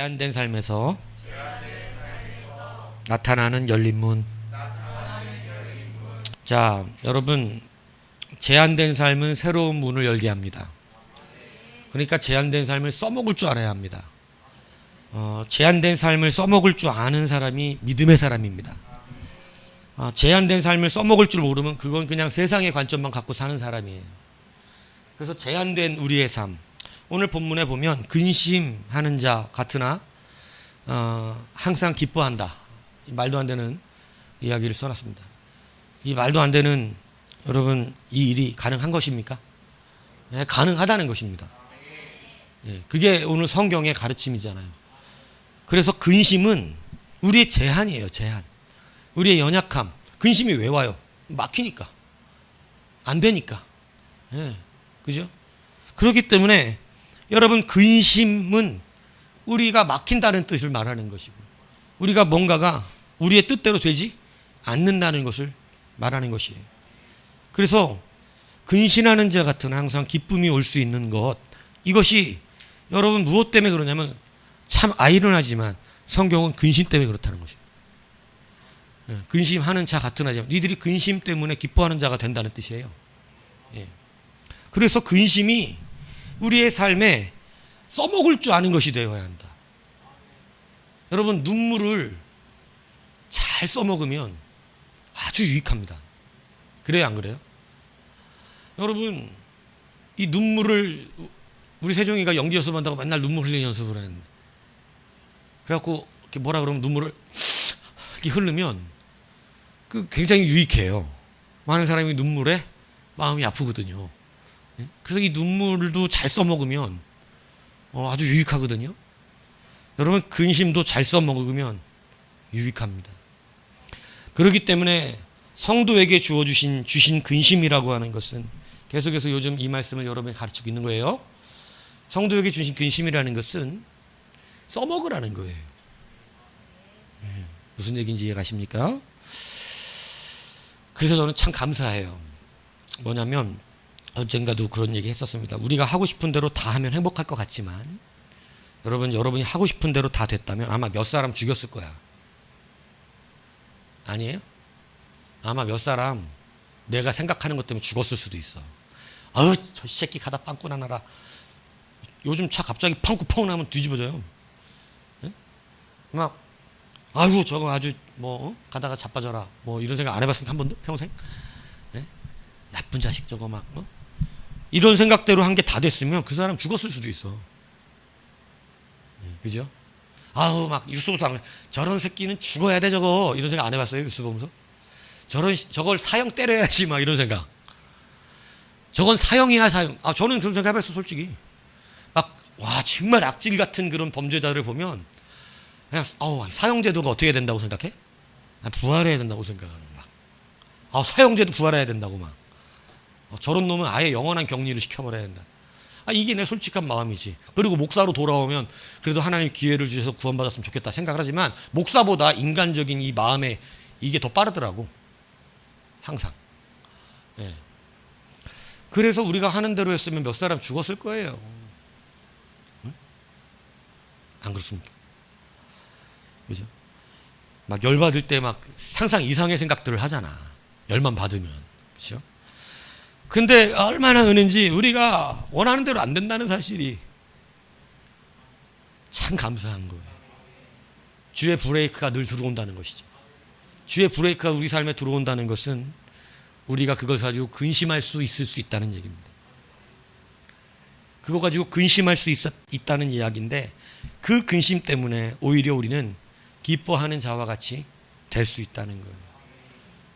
제한된 삶에서 나타나는 열린 문. 자, 여러분, 제한된 삶은 새로운 문을 열게 합니다. 그러니까 제한된 삶을 써먹을 줄 알아야 합니다. 제한된 삶을 써먹을 줄 아는 사람이 믿음의 사람입니다. 제한된 삶을 써먹을 줄 모르면 그건 그냥 세상의 관점만 갖고 사는 사람이에요. 그래서 제한된 우리의 삶, 오늘 본문에 보면 근심하는 자 같으나 항상 기뻐한다. 말도 안 되는 이야기를 써놨습니다. 이 말도 안 되는, 여러분, 이 일이 가능한 것입니까? 네, 가능하다는 것입니다. 네, 그게 오늘 성경의 가르침이잖아요. 그래서 근심은 우리의 제한이에요. 제한. 우리의 연약함. 근심이 왜 와요? 막히니까, 안 되니까. 네, 그죠? 그렇기 때문에 여러분, 근심은 우리가 막힌다는 뜻을 말하는 것이고, 우리가 뭔가가 우리의 뜻대로 되지 않는다는 것을 말하는 것이에요. 그래서 근심하는 자 같은 항상 기쁨이 올 수 있는 것, 이것이 여러분 무엇 때문에 그러냐면 참 아이러니하지만 성경은 근심 때문에 그렇다는 것이에요. 근심하는 자 같은 하지만 니들이 근심 때문에 기뻐하는 자가 된다는 뜻이에요. 그래서 근심이 우리의 삶에 써먹을 줄 아는 것이 되어야 한다. 여러분, 눈물을 잘 써먹으면 아주 유익합니다. 그래요, 안 그래요? 여러분, 이 눈물을, 우리 세종이가 연기 연습한다고 맨날 눈물 흘리는 연습을 했는데, 그래갖고 이렇게 뭐라 그러면 눈물을 이렇게 흐르면 그 굉장히 유익해요. 많은 사람이 눈물에 마음이 아프거든요. 그래서 이 눈물도 잘 써먹으면 아주 유익하거든요. 여러분, 근심도 잘 써먹으면 유익합니다. 그렇기 때문에 성도에게 주신 근심이라고 하는 것은, 계속해서 요즘 이 말씀을 여러분이 가르치고 있는 거예요. 성도에게 주신 근심이라는 것은 써먹으라는 거예요. 무슨 얘기인지 이해가십니까? 그래서 저는 참 감사해요. 뭐냐면 언젠가도 그런 얘기 했었습니다. 우리가 하고 싶은 대로 다 하면 행복할 것 같지만, 여러분이 하고 싶은 대로 다 됐다면 아마 몇 사람 죽였을 거야. 아니에요? 아마 몇 사람 내가 생각하는 것 때문에 죽었을 수도 있어. 아우, 저 새끼 가다 빵꾸 나나라. 요즘 차 갑자기 펑쿠펑 나면 뒤집어져요. 막 아이고 저거 아주 가다가 자빠져라, 이런 생각 안 해봤습니까? 한 번도? 평생? 나쁜 자식 저거 막 이런 생각대로 한 게 다 됐으면 그 사람 죽었을 수도 있어. 그죠? 아우, 막 뉴스 보면서 저런 새끼는 죽어야 돼 저거, 이런 생각 안 해봤어요? 뉴스 보면서 저걸 사형 때려야지 막 이런 생각. 저건 사형이야 사형. 저는 그런 생각 해봤어 솔직히. 와, 정말 악질 같은 그런 범죄자들을 보면 그냥 사형제도가 어떻게 된다고 생각해? 부활해야 된다고 생각하는 막. 사형제도 부활해야 된다고 막. 저런 놈은 아예 영원한 격리를 시켜버려야 된다. 이게 내 솔직한 마음이지. 그리고 목사로 돌아오면 그래도 하나님 기회를 주셔서 구원받았으면 좋겠다 생각을 하지만, 목사보다 인간적인 이 마음에 이게 더 빠르더라고. 항상. 그래서 우리가 하는 대로 했으면 몇 사람 죽었을 거예요. 응? 안 그렇습니까? 그죠? 막 열받을 때 막 상상 이상의 생각들을 하잖아. 열만 받으면. 그렇죠? 근데 얼마나 은인지 우리가 원하는 대로 안 된다는 사실이 참 감사한 거예요. 주의 브레이크가 늘 들어온다는 것이죠. 주의 브레이크가 우리 삶에 들어온다는 것은 우리가 그걸 가지고 근심할 수 있을 수 있다는 얘기입니다. 그거 가지고 근심할 수 있다는 이야기인데, 그 근심 때문에 오히려 우리는 기뻐하는 자와 같이 될 수 있다는 거예요.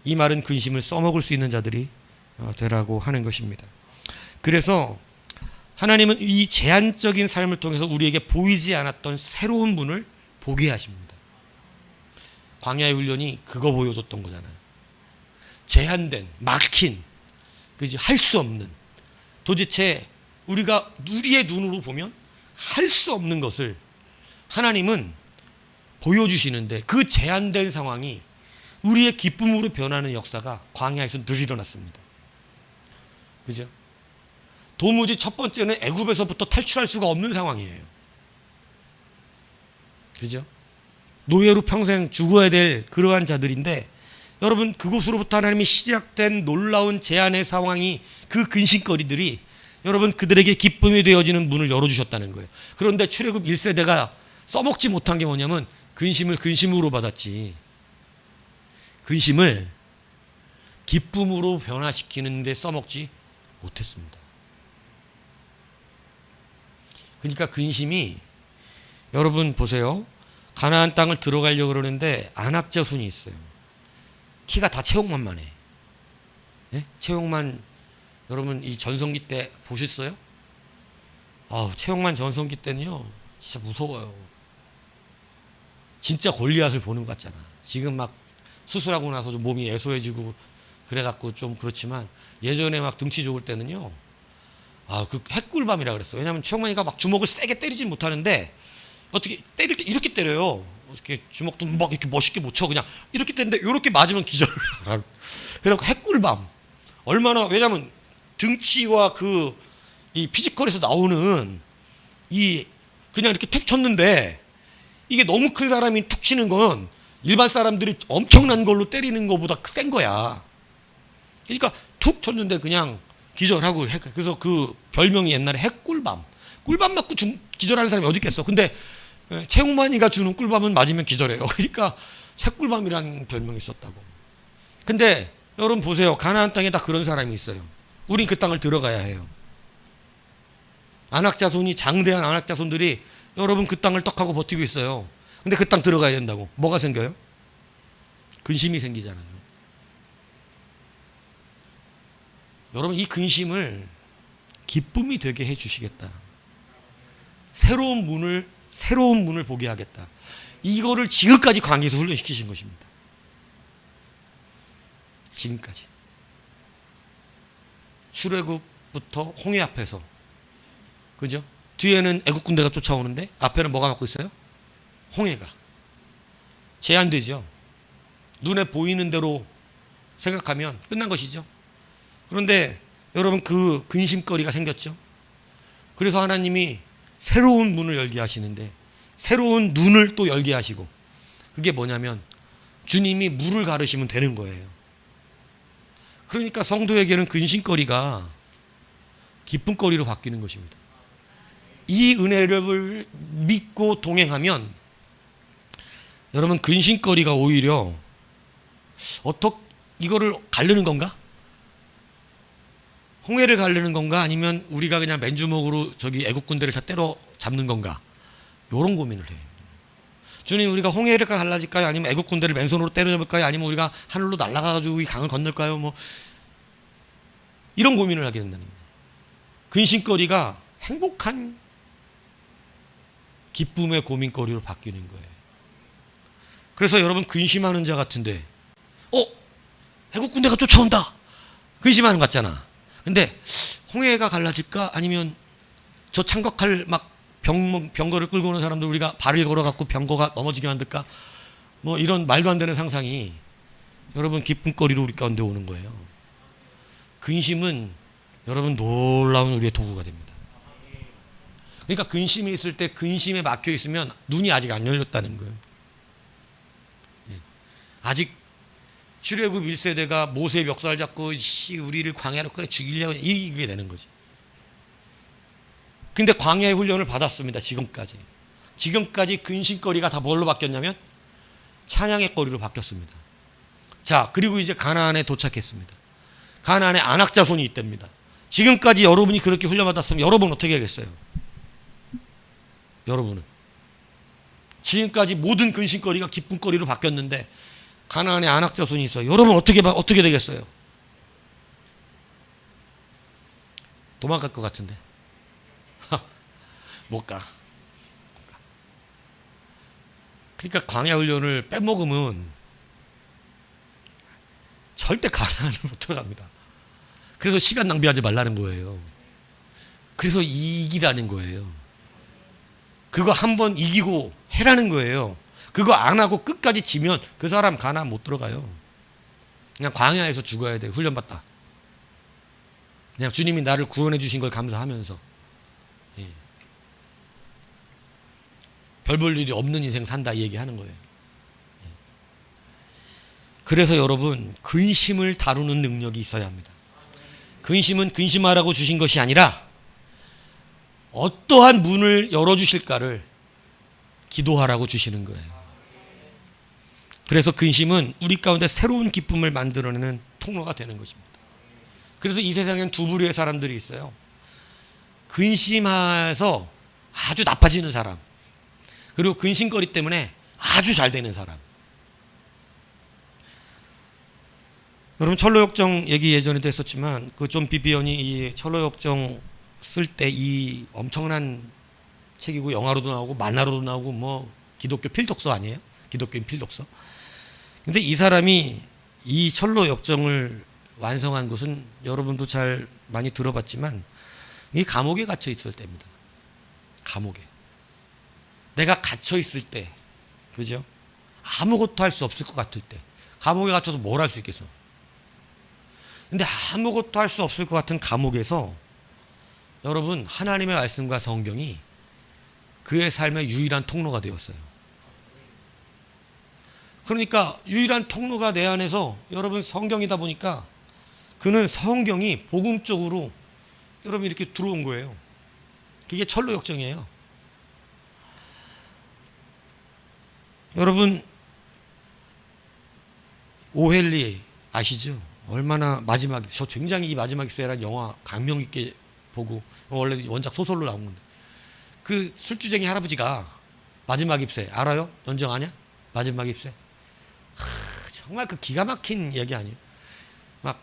이 말은 근심을 써먹을 수 있는 자들이 되라고 하는 것입니다. 그래서 하나님은 이 제한적인 삶을 통해서 우리에게 보이지 않았던 새로운 문을 보게 하십니다. 광야의 훈련이 그거 보여줬던 거잖아요. 제한된, 막힌, 할 수 없는, 도대체 우리가 우리의 눈으로 보면 할 수 없는 것을 하나님은 보여주시는데, 그 제한된 상황이 우리의 기쁨으로 변하는 역사가 광야에서 늘 일어났습니다. 그죠? 도무지 첫 번째는 애굽에서부터 탈출할 수가 없는 상황이에요. 그죠? 노예로 평생 죽어야 될 그러한 자들인데, 여러분 그곳으로부터 하나님이 시작된 놀라운 제한의 상황이, 그 근심거리들이 여러분 그들에게 기쁨이 되어지는 문을 열어주셨다는 거예요. 그런데 출애굽 1세대가 써먹지 못한 게 뭐냐면 근심을 근심으로 받았지, 근심을 기쁨으로 변화시키는데 써먹지 못했습니다. 그러니까 근심이, 여러분 보세요. 가나안 땅을 들어가려고 그러는데 안악자손이 있어요. 키가 다 체육만만 해. 예? 체육만, 여러분 이 전성기 때 보셨어요? 체육만 전성기 때는요 진짜 무서워요. 진짜 골리앗을 보는 것 같잖아. 지금 막 수술하고 나서 좀 몸이 애소해지고 그래갖고 좀 그렇지만, 예전에 막 등치 좋을 때는요, 그 핵꿀밤이라 그랬어. 왜냐하면 체육만이가 막 주먹을 세게 때리진 못하는데 어떻게 때릴 때 이렇게 때려요. 이렇게 주먹도 막 이렇게 멋있게 못 쳐. 그냥 이렇게 때리는데 이렇게 맞으면 기절을 하라. 그래갖고 핵꿀밤. 얼마나, 왜냐하면 등치와 이 피지컬에서 나오는 그냥 이렇게 툭 쳤는데, 이게 너무 큰 사람이 툭 치는 건 일반 사람들이 엄청난 걸로 때리는 것보다 센 거야. 그러니까 툭 쳤는데 그냥 기절하고, 그래서 그 별명이 옛날에 핵꿀밤. 꿀밤 맞고 기절하는 사람이 어디 있겠어. 근데 최웅만이가 주는 꿀밤은 맞으면 기절해요. 그러니까 핵꿀밤이라는 별명이 있었다고. 근데 여러분 보세요. 가나안 땅에 다 그런 사람이 있어요. 우린 그 땅을 들어가야 해요. 안악자손이, 장대한 안악자손들이 여러분 그 땅을 떡하고 버티고 있어요. 근데 그 땅 들어가야 된다고. 뭐가 생겨요? 근심이 생기잖아요. 여러분 이 근심을 기쁨이 되게 해주시겠다. 새로운 문을 보게 하겠다. 이거를 지금까지 광야에서 훈련시키신 것입니다. 지금까지. 출애굽부터 홍해 앞에서, 그죠? 뒤에는 애국 군대가 쫓아오는데 앞에는 뭐가 막고 있어요? 홍해가. 제한되죠. 눈에 보이는 대로 생각하면 끝난 것이죠. 그런데 여러분 그 근심거리가 생겼죠. 그래서 하나님이 새로운 문을 열게 하시는데, 새로운 눈을 또 열게 하시고, 그게 뭐냐면 주님이 물을 가르시면 되는 거예요. 그러니까 성도에게는 근심거리가 기쁨거리로 바뀌는 것입니다. 이 은혜를 믿고 동행하면 여러분 근심거리가 오히려 이거를 가르는 건가? 홍해를 가르는 건가? 아니면 우리가 그냥 맨주먹으로 저기 애국군대를 다 때려 잡는 건가? 이런 고민을 해요. 주님, 우리가 홍해를 갈라질까요? 아니면 애국군대를 맨손으로 때려잡을까요? 아니면 우리가 하늘로 날아가가지고 이 강을 건널까요? 뭐 이런 고민을 하게 된다는 거예요. 근심거리가 행복한 기쁨의 고민거리로 바뀌는 거예요. 그래서 여러분 근심하는 자 같은데 애국군대가 쫓아온다, 근심하는 것 같잖아. 근데 홍해가 갈라질까? 아니면 저 창각할 막 병거를 끌고 오는 사람들 우리가 발을 걸어갖고 병거가 넘어지게 만들까? 뭐 이런 말도 안 되는 상상이 여러분 기쁨거리로 우리 가운데 오는 거예요. 근심은 여러분 놀라운 우리의 도구가 됩니다. 그러니까 근심이 있을 때 근심에 막혀 있으면 눈이 아직 안 열렸다는 거예요. 아직 출애굽 1세대가 모세의 멱살 잡고 우리를 광야로 끌어 죽이려고 이게 되는 거지. 근데 광야의 훈련을 받았습니다. 지금까지 근심거리가 다 뭘로 바뀌었냐면 찬양의 거리로 바뀌었습니다. 자, 그리고 이제 가나안에 도착했습니다. 가나안에 안악자손이 있답니다. 지금까지 여러분이 그렇게 훈련받았으면 여러분은 어떻게 하겠어요? 여러분은 지금까지 모든 근심거리가 기쁨거리로 바뀌었는데 가나안에 안악자손이 있어요. 여러분 어떻게 되겠어요? 도망갈 것 같은데 못 가. 그러니까 광야 훈련을 빼먹으면 절대 가나안을 못 들어갑니다. 그래서 시간 낭비하지 말라는 거예요. 그래서 이기라는 거예요. 그거 한번 이기고 해라는 거예요. 그거 안 하고 끝까지 지면 그 사람 가나안 못 들어가요. 그냥 광야에서 죽어야 돼. 훈련받다. 그냥 주님이 나를 구원해 주신 걸 감사하면서. 별 볼 일이 없는 인생 산다 이 얘기하는 거예요. 그래서 여러분 근심을 다루는 능력이 있어야 합니다. 근심은 근심하라고 주신 것이 아니라 어떠한 문을 열어주실까를 기도하라고 주시는 거예요. 그래서 근심은 우리 가운데 새로운 기쁨을 만들어내는 통로가 되는 것입니다. 그래서 이 세상엔 두 부류의 사람들이 있어요. 근심해서 아주 나빠지는 사람, 그리고 근심거리 때문에 아주 잘 되는 사람. 여러분 철로역정 얘기 예전에도 했었지만 그 존 비비언이 이 철로역정 쓸 때 이 엄청난 책이고 영화로도 나오고 만화로도 나오고 뭐 기독교 필독서 아니에요? 기독교인 필독서. 근데 이 사람이 이 철로역정을 완성한 것은 여러분도 잘 많이 들어봤지만 이 감옥에 갇혀 있을 때입니다. 감옥에. 내가 갇혀 있을 때, 그죠? 아무것도 할 수 없을 것 같을 때, 감옥에 갇혀서 뭘 할 수 있겠어? 근데 아무것도 할 수 없을 것 같은 감옥에서 여러분 하나님의 말씀과 성경이 그의 삶의 유일한 통로가 되었어요. 그러니까 유일한 통로가 내 안에서 여러분 성경이다 보니까 그는 성경이 복음 쪽으로 여러분 이렇게 들어온 거예요. 그게 철로역정이에요. 여러분 오헬리 아시죠? 얼마나 마지막, 저 굉장히 이 마지막 입술이라는 영화 감명 있게 보고 원래 원작 소설로 나온 건데 그 술주쟁이 할아버지가 마지막 잎새 알아요? 연정 아냐? 마지막 잎새. 정말 그 기가 막힌 얘기 아니에요? 막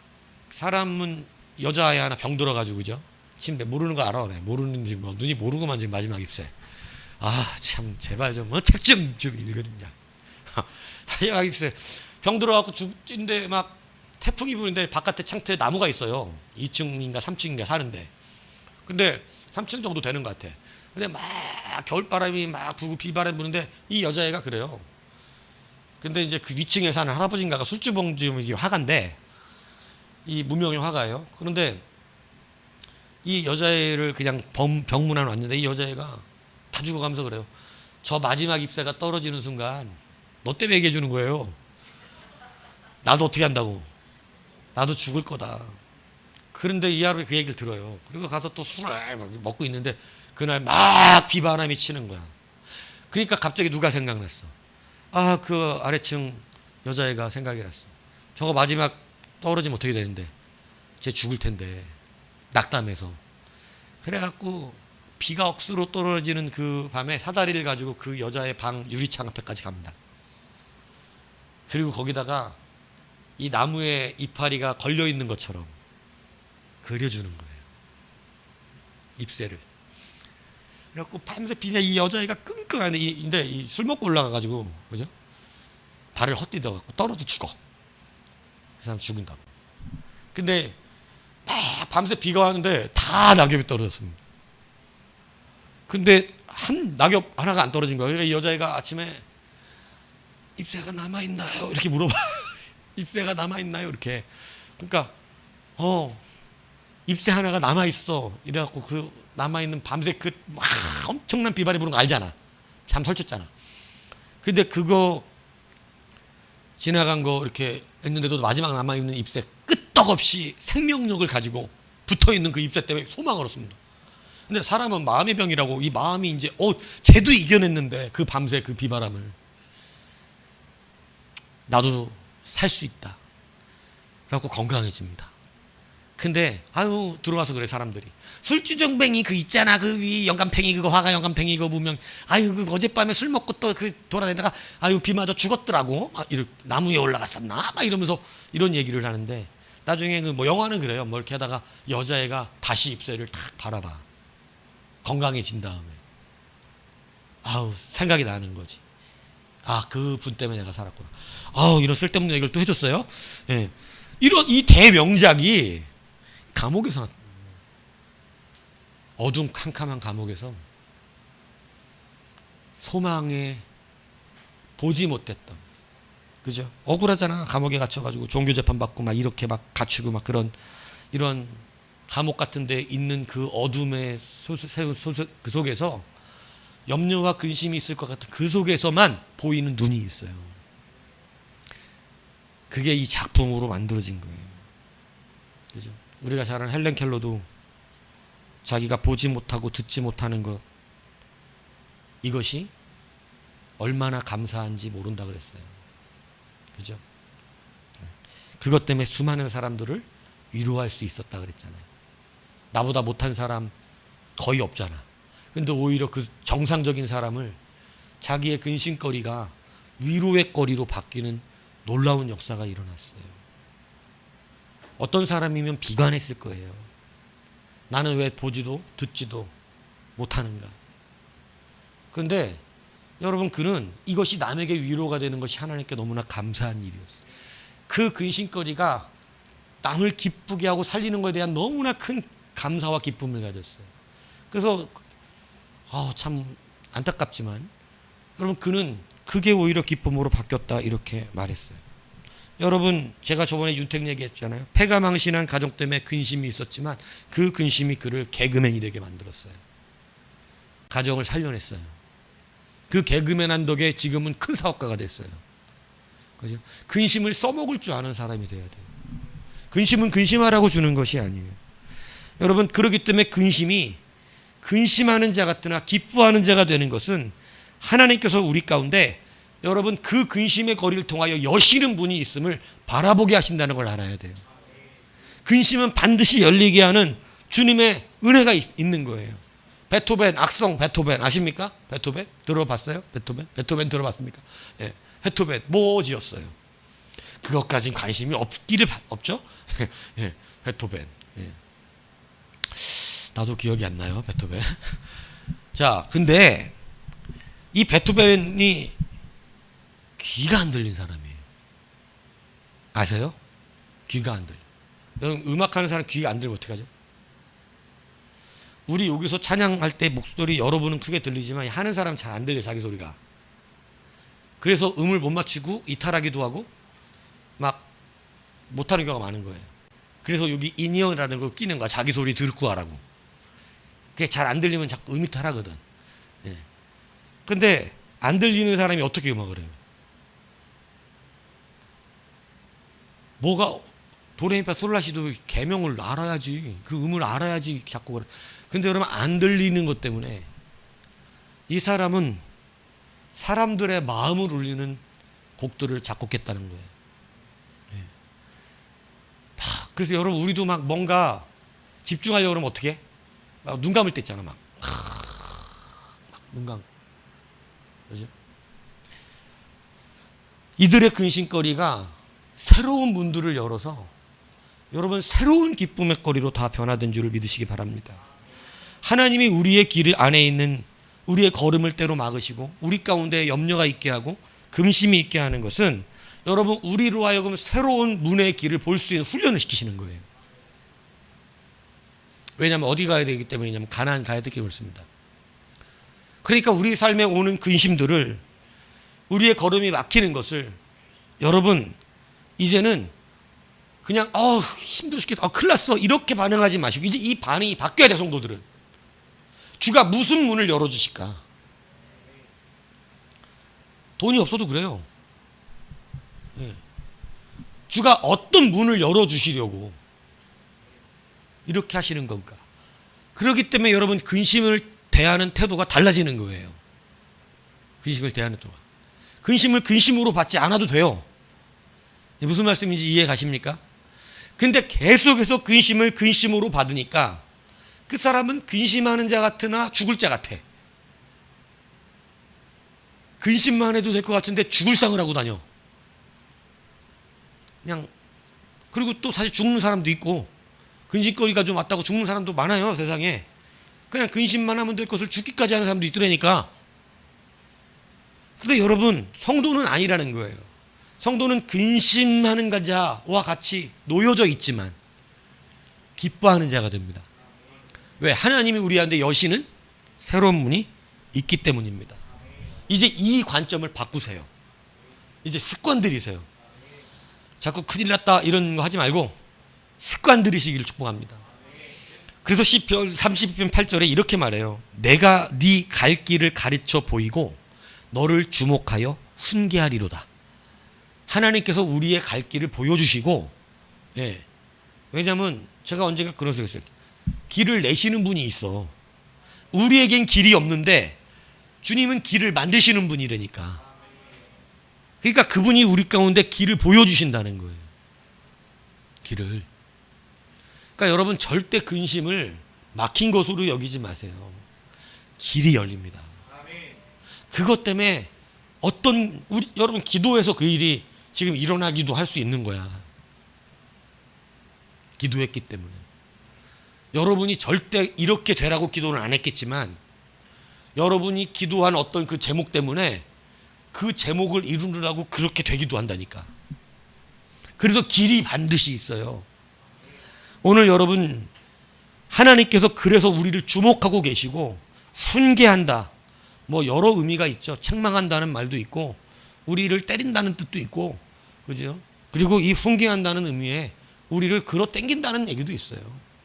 사람은 여자아이 하나 병 들어가지고 그죠? 침대 모르는 거 알아. 모르는지 뭐 눈이 모르고만 지금 마지막 잎새. 아 참 제발 좀 책 좀 읽으냐. 마지막 잎새 병 들어가고 죽는데 막 태풍이 부는데 바깥에 창틀에 나무가 있어요. 2층인가 3층인가 사는데. 근데 3층 정도 되는 것 같아. 근데 막 겨울바람이 막 불고 비바람이 부는데 이 여자애가 그래요. 근데 이제 그 위층에 사는 할아버지인가가 술주범지 화가인데 이 무명의 화가예요. 그런데 이 여자애를 그냥 병문안 왔는데 이 여자애가 다 죽어가면서 그래요. 저 마지막 잎새가 떨어지는 순간 너 때문에 얘기해 주는 거예요. 나도 어떻게 한다고. 나도 죽을 거다. 그런데 이 할아버지 그 얘기를 들어요. 그리고 가서 또 술을 먹고 있는데 그날 막 비바람이 치는 거야. 그러니까 갑자기 누가 생각났어. 아, 그 아래층 여자애가 생각이 났어. 저거 마지막 떨어지면 어떻게 되는데? 쟤 죽을 텐데. 낙담해서. 그래갖고 비가 억수로 떨어지는 그 밤에 사다리를 가지고 그 여자의 방 유리창 앞에까지 갑니다. 그리고 거기다가 이 나무에 이파리가 걸려 있는 것처럼 그려주는 거예요. 잎새를. 그래갖고 밤새 비냐 이 여자애가 끙끙하는데 근데 술 먹고 올라가가지고 그죠? 발을 헛디뎌갖고 떨어져 죽어. 그 사람 죽은다고. 근데 막 밤새 비가 와는데 다 낙엽이 떨어졌습니다. 근데 한 낙엽 하나가 안 떨어진 거예요. 그러니까 이 여자애가 아침에 잎새가 남아있나요? 이렇게 물어봐. 잎새가 남아있나요? 이렇게. 그러니까 잎새 하나가 남아있어. 이래갖고 그 남아있는 밤새 그 막 엄청난 비바람이 부는 거 알잖아. 잠 설쳤잖아. 근데 그거 지나간 거 이렇게 했는데도 마지막 남아있는 잎새 끄떡없이 생명력을 가지고 붙어있는 그 잎새 때문에 소망을 얻습니다. 근데 사람은 마음의 병이라고 이 마음이 이제 쟤도 이겨냈는데 그 밤새 그 비바람을 나도 살 수 있다. 그래갖고 건강해집니다. 근데 아유 들어와서 그래 사람들이 술주정뱅이 그 있잖아 그 위 영감탱이 그거 화가 영감탱이 그거 무명 아유 그 어젯밤에 술 먹고 또 그 돌아다니다가 아유 비 맞아 죽었더라고 막 이렇게 나무에 올라갔었나 막 이러면서 이런 얘기를 하는데 나중에 그 뭐 영화는 그래요. 뭐 이렇게 하다가 여자애가 다시 잎새를 탁 바라봐 건강해진 다음에 아우 생각이 나는 거지. 아 그 분 때문에 내가 살았구나. 아우 이런 쓸데없는 얘기를 또 해줬어요. 예. 이런 이 대명작이 감옥에서 났다. 어둠 캄캄한 감옥에서 소망에 보지 못했던 그죠? 억울하잖아. 감옥에 갇혀가지고 종교재판 받고 막 이렇게 막 갇히고 막 그런 이런 감옥 같은 데 있는 그 어둠의 그 속에서 염려와 근심이 있을 것 같은 그 속에서만 보이는 눈이 있어요. 그게 이 작품으로 만들어진 거예요. 그죠? 우리가 잘 아는 헬렌 켈러도 자기가 보지 못하고 듣지 못하는 것, 이것이 얼마나 감사한지 모른다 그랬어요. 그죠? 그것 때문에 수많은 사람들을 위로할 수 있었다 그랬잖아요. 나보다 못한 사람 거의 없잖아. 근데 오히려 그 정상적인 사람을 자기의 근심거리가 위로의 거리로 바뀌는 놀라운 역사가 일어났어요. 어떤 사람이면 비관했을 거예요. 나는 왜 보지도 듣지도 못하는가. 그런데 여러분, 그는 이것이 남에게 위로가 되는 것이 하나님께 너무나 감사한 일이었어요. 그 근심거리가 남을 기쁘게 하고 살리는 것에 대한 너무나 큰 감사와 기쁨을 가졌어요. 그래서 참 안타깝지만 여러분, 그는 그게 오히려 기쁨으로 바뀌었다 이렇게 말했어요. 여러분, 제가 저번에 윤택 얘기했잖아요. 패가 망신한 가정 때문에 근심이 있었지만 그 근심이 그를 개그맨이 되게 만들었어요. 가정을 살려냈어요. 그 개그맨한 덕에 지금은 큰 사업가가 됐어요. 그죠? 근심을 써먹을 줄 아는 사람이 돼야 돼요. 근심은 근심하라고 주는 것이 아니에요. 여러분, 그렇기 때문에 근심하는 자 같으나 기뻐하는 자가 되는 것은 하나님께서 우리 가운데 여러분 그 근심의 거리를 통하여 여시는 분이 있음을 바라보게 하신다는 걸 알아야 돼요. 근심은 반드시 열리게 하는 주님의 은혜가 있는 거예요. 베토벤, 악성 베토벤 아십니까? 베토벤 들어봤어요? 베토벤 들어봤습니까? 예, 베토벤 뭐 지었어요? 그것까진 관심이 없죠? 예, 베토벤. 예. 나도 기억이 안 나요, 베토벤. 자, 근데 이 베토벤이 귀가 안 들린 사람이에요. 아세요? 귀가 안 들려. 여러분, 음악하는 사람 귀가 안 들리면 어떡하죠? 우리 여기서 찬양할 때 목소리 여러분은 크게 들리지만 하는 사람은 잘 안 들려요, 자기 소리가. 그래서 음을 못 맞추고 이탈하기도 하고 막 못하는 경우가 많은 거예요. 그래서 여기 인이어라는 걸 끼는 거야. 자기 소리 듣고 하라고. 그게 잘 안 들리면 자꾸 이탈하거든. 예. 근데 안 들리는 사람이 어떻게 음악을 해요? 뭐가 도레미파 솔라시도 계명을 알아야지, 그 음을 알아야지 자꾸 그래. 근데 여러분, 안 들리는 것 때문에 이 사람은 사람들의 마음을 울리는 곡들을 작곡했다는 거예요. 예. 그래서 여러분, 우리도 막 뭔가 집중하려고 그러면 어떻게 해? 막 눈 감을 때 있잖아. 막 눈 감. 그죠? 이들의 근심거리가 새로운 문들을 열어서 여러분 새로운 기쁨의 거리로 다 변화된 줄을 믿으시기 바랍니다. 하나님이 우리의 길 안에 있는 우리의 걸음을 때로 막으시고 우리 가운데 염려가 있게 하고 근심이 있게 하는 것은 여러분 우리로 하여금 새로운 문의 길을 볼 수 있는 훈련을 시키시는 거예요. 왜냐하면 어디 가야 되기 때문이냐면 가나안 가야 되기 때문입니다. 그러니까 우리 삶에 오는 근심들을, 우리의 걸음이 막히는 것을 여러분 이제는 그냥 힘들어 죽겠어, 큰일 났어 이렇게 반응하지 마시고 이제 이 반응이 바뀌어야 돼. 성도들은 주가 무슨 문을 열어주실까? 돈이 없어도 그래요. 예. 주가 어떤 문을 열어주시려고 이렇게 하시는 건가? 그렇기 때문에 여러분 근심을 대하는 태도가 달라지는 거예요. 근심을 대하는 태도가. 근심을 근심으로 받지 않아도 돼요. 무슨 말씀인지 이해 가십니까? 근데 계속해서 근심을 근심으로 받으니까 그 사람은 근심하는 자 같으나 죽을 자 같아. 근심만 해도 될 것 같은데 죽을 상을 하고 다녀. 그냥. 그리고 또 사실 죽는 사람도 있고 근심거리가 좀 왔다고 죽는 사람도 많아요, 세상에. 그냥 근심만 하면 될 것을 죽기까지 하는 사람도 있더라니까. 근데 여러분, 성도는 아니라는 거예요. 성도는 근심하는 자와 같이 놓여져 있지만 기뻐하는 자가 됩니다. 왜? 하나님이 우리한테 여시는 새로운 문이 있기 때문입니다. 이제 이 관점을 바꾸세요. 이제 습관 들이세요. 자꾸 큰일 났다 이런 거 하지 말고 습관 들이시기를 축복합니다. 그래서 시편 32편 8절에 이렇게 말해요. 내가 네 갈 길을 가르쳐 보이고 너를 주목하여 훈계하리로다. 하나님께서 우리의 갈 길을 보여주시고, 예. 왜냐하면 제가 언젠가 그런 생각을 했어요. 길을 내시는 분이 있어. 우리에겐 길이 없는데 주님은 길을 만드시는 분이라니까. 그러니까 그분이 우리 가운데 길을 보여주신다는 거예요. 길을. 그러니까 여러분 절대 근심을 막힌 것으로 여기지 마세요. 길이 열립니다. 그것 때문에 여러분 기도해서 그 일이 지금 일어나기도 할 수 있는 거야. 기도했기 때문에. 여러분이 절대 이렇게 되라고 기도는 안 했겠지만 여러분이 기도한 어떤 그 제목 때문에 그 제목을 이루느라고 그렇게 되기도 한다니까. 그래서 길이 반드시 있어요. 오늘 여러분 하나님께서 그래서 우리를 주목하고 계시고 훈계한다. 뭐 여러 의미가 있죠. 책망한다는 말도 있고 우리를 때린다는 뜻도 있고, 그죠? 그리고 이 훈계한다는 의미에 우리를 끌어 당긴다는 얘기도 있어요.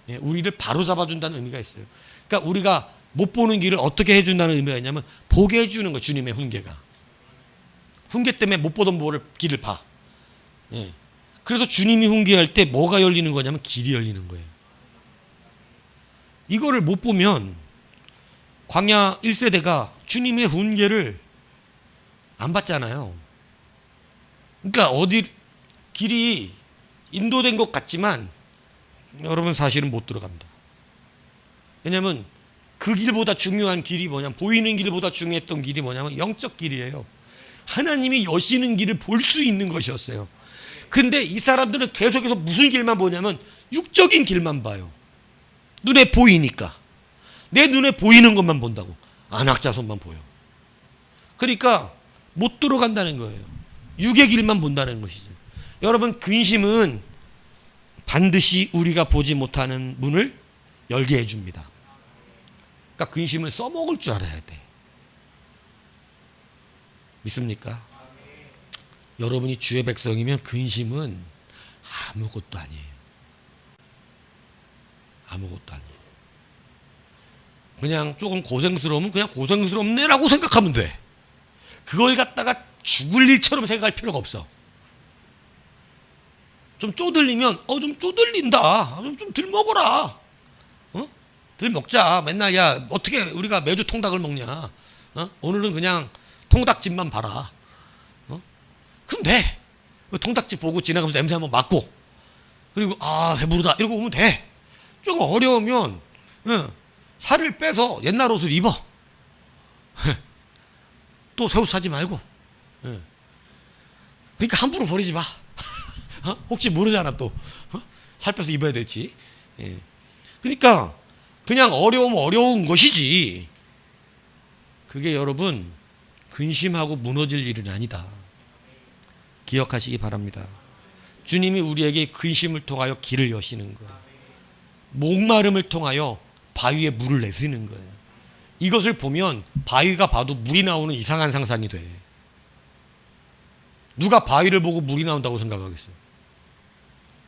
예, 우리를 바로 잡아준다는 의미가 있어요. 그러니까 우리가 못 보는 길을 어떻게 해준다는 의미가 있냐면 보게 해주는 거. 주님의 훈계가. 훈계 때문에 못 보던 길을 봐. 예. 그래서 주님이 훈계할 때 뭐가 열리는 거냐면 길이 열리는 거예요. 이거를 못 보면 광야 1세대가 주님의 훈계를 안 받잖아요. 그러니까 길이 인도된 것 같지만 여러분 사실은 못 들어갑니다. 왜냐하면 그 길보다 중요한 길이 뭐냐면, 보이는 길보다 중요했던 길이 뭐냐면 영적 길이에요. 하나님이 여시는 길을 볼 수 있는 것이었어요. 근데 이 사람들은 계속해서 무슨 길만 보냐면 육적인 길만 봐요. 눈에 보이니까. 내 눈에 보이는 것만 본다고. 안악자손만 보여. 그러니까 못 들어간다는 거예요. 육의 길만 본다는 것이죠. 여러분 근심은 반드시 우리가 보지 못하는 문을 열게 해줍니다. 그러니까 근심을 써먹을 줄 알아야 돼. 믿습니까? 여러분이 주의 백성이면 근심은 아무것도 아니에요. 아무것도 아니에요. 그냥 조금 고생스러우면 그냥 고생스럽네라고 생각하면 돼. 그걸 갖다가 죽을 일처럼 생각할 필요가 없어. 좀 쪼들리면 좀 쪼들린다. 좀 덜 먹어라. 덜 먹자. 맨날 야 어떻게 우리가 매주 통닭을 먹냐. 오늘은 그냥 통닭집만 봐라. 그럼 돼. 통닭집 보고 지나가면서 냄새 한번 맡고, 그리고 배부르다 이러고 오면 돼. 조금 어려우면 살을 빼서 옛날 옷을 입어. 또 새 옷 사지 말고. 그러니까 함부로 버리지 마. 혹시 모르잖아 또. 살 빼서 입어야 될지. 그러니까 그냥 어려우면 어려운 것이지. 그게 여러분 근심하고 무너질 일은 아니다. 기억하시기 바랍니다. 주님이 우리에게 근심을 통하여 길을 여시는 거예요. 목마름을 통하여 바위에 물을 내시는 거예요. 이것을 보면 바위가 봐도 물이 나오는 이상한 상상이 돼. 누가 바위를 보고 물이 나온다고 생각하겠어요?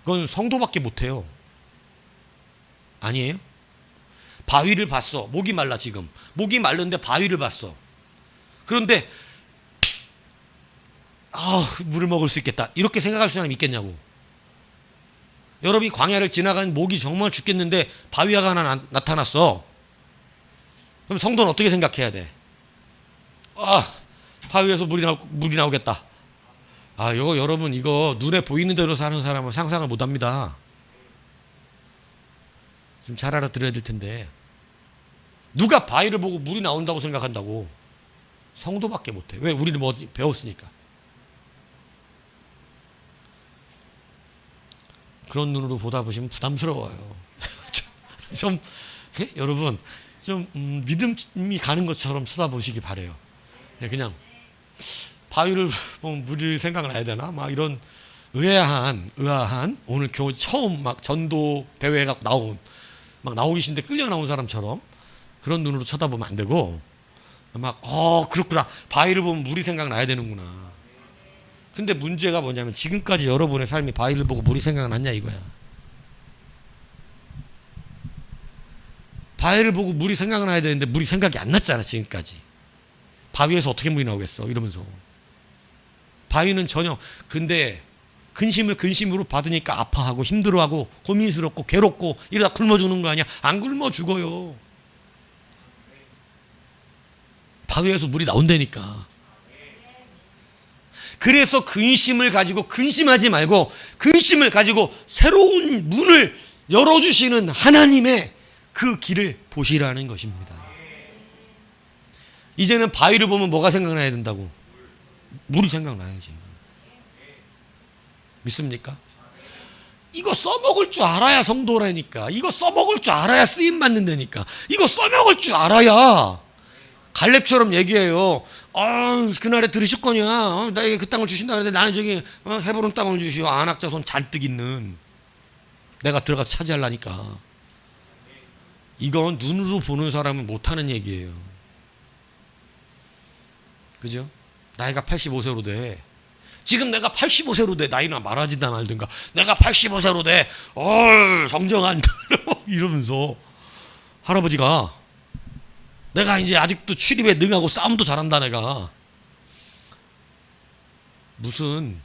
그건 성도밖에 못해요. 아니에요? 바위를 봤어. 목이 말라 지금. 목이 마른데 바위를 봤어. 그런데 물을 먹을 수 있겠다. 이렇게 생각할 사람이 있겠냐고. 여러분이 광야를 지나가는 목이 정말 죽겠는데 바위가 하나 나타났어. 그럼 성도는 어떻게 생각해야 돼? 바위에서 물이 나오겠다. 이거 여러분 이거 눈에 보이는 대로 사는 사람은 상상을 못 합니다. 좀 잘 알아들어야 될 텐데. 누가 바위를 보고 물이 나온다고 생각한다고? 성도밖에 못해. 왜? 우리는 뭐 배웠으니까. 그런 눈으로 보다 보시면 부담스러워요. 여러분 좀 믿음이 가는 것처럼 쳐다보시기 바래요. 그냥 바위를 보면 물을 생각나야 되나? 막 이런 의아한 오늘 겨우 처음 막 전도 대회가 나오기 싫은데 끌려 나온 사람처럼 그런 눈으로 쳐다보면 안 되고, 막 그렇구나. 바위를 보면 물이 생각나야 되는구나. 근데 문제가 뭐냐면 지금까지 여러분의 삶이 바위를 보고 물이 생각났냐 이거야. 바위를 보고 물이 생각나야 되는데 물이 생각이 안 났잖아 지금까지. 바위에서 어떻게 물이 나오겠어 이러면서. 바위는 전혀. 근데 근심을 근심으로 받으니까 아파하고 힘들어하고 고민스럽고 괴롭고 이러다 굶어 죽는 거 아니야? 안 굶어 죽어요. 바위에서 물이 나온다니까. 그래서 근심을 가지고 근심하지 말고 근심을 가지고 새로운 문을 열어주시는 하나님의 그 길을 보시라는 것입니다. 이제는 바위를 보면 뭐가 생각나야 된다고? 물이 생각나야지. 믿습니까? 이거 써먹을 줄 알아야 성도라니까. 이거 써먹을 줄 알아야 쓰임받는다니까. 이거 써먹을 줄 알아야. 갈렙처럼 얘기해요. 그날에 들으실 거냐? 나에게 그 땅을 주신다 그랬는데 나는 저기 헤브론 땅을 주시오. 안악자손 잔뜩 있는. 내가 들어가서 차지하려니까. 이건 눈으로 보는 사람은 못하는 얘기예요. 그죠? 나이가 85세로 돼. 지금 내가 85세로 돼. 나이나 말하지나 말든가. 내가 85세로 돼. 성정한다. 이러면서 할아버지가 내가 이제 아직도 출입에 능하고 싸움도 잘한다 내가. 무슨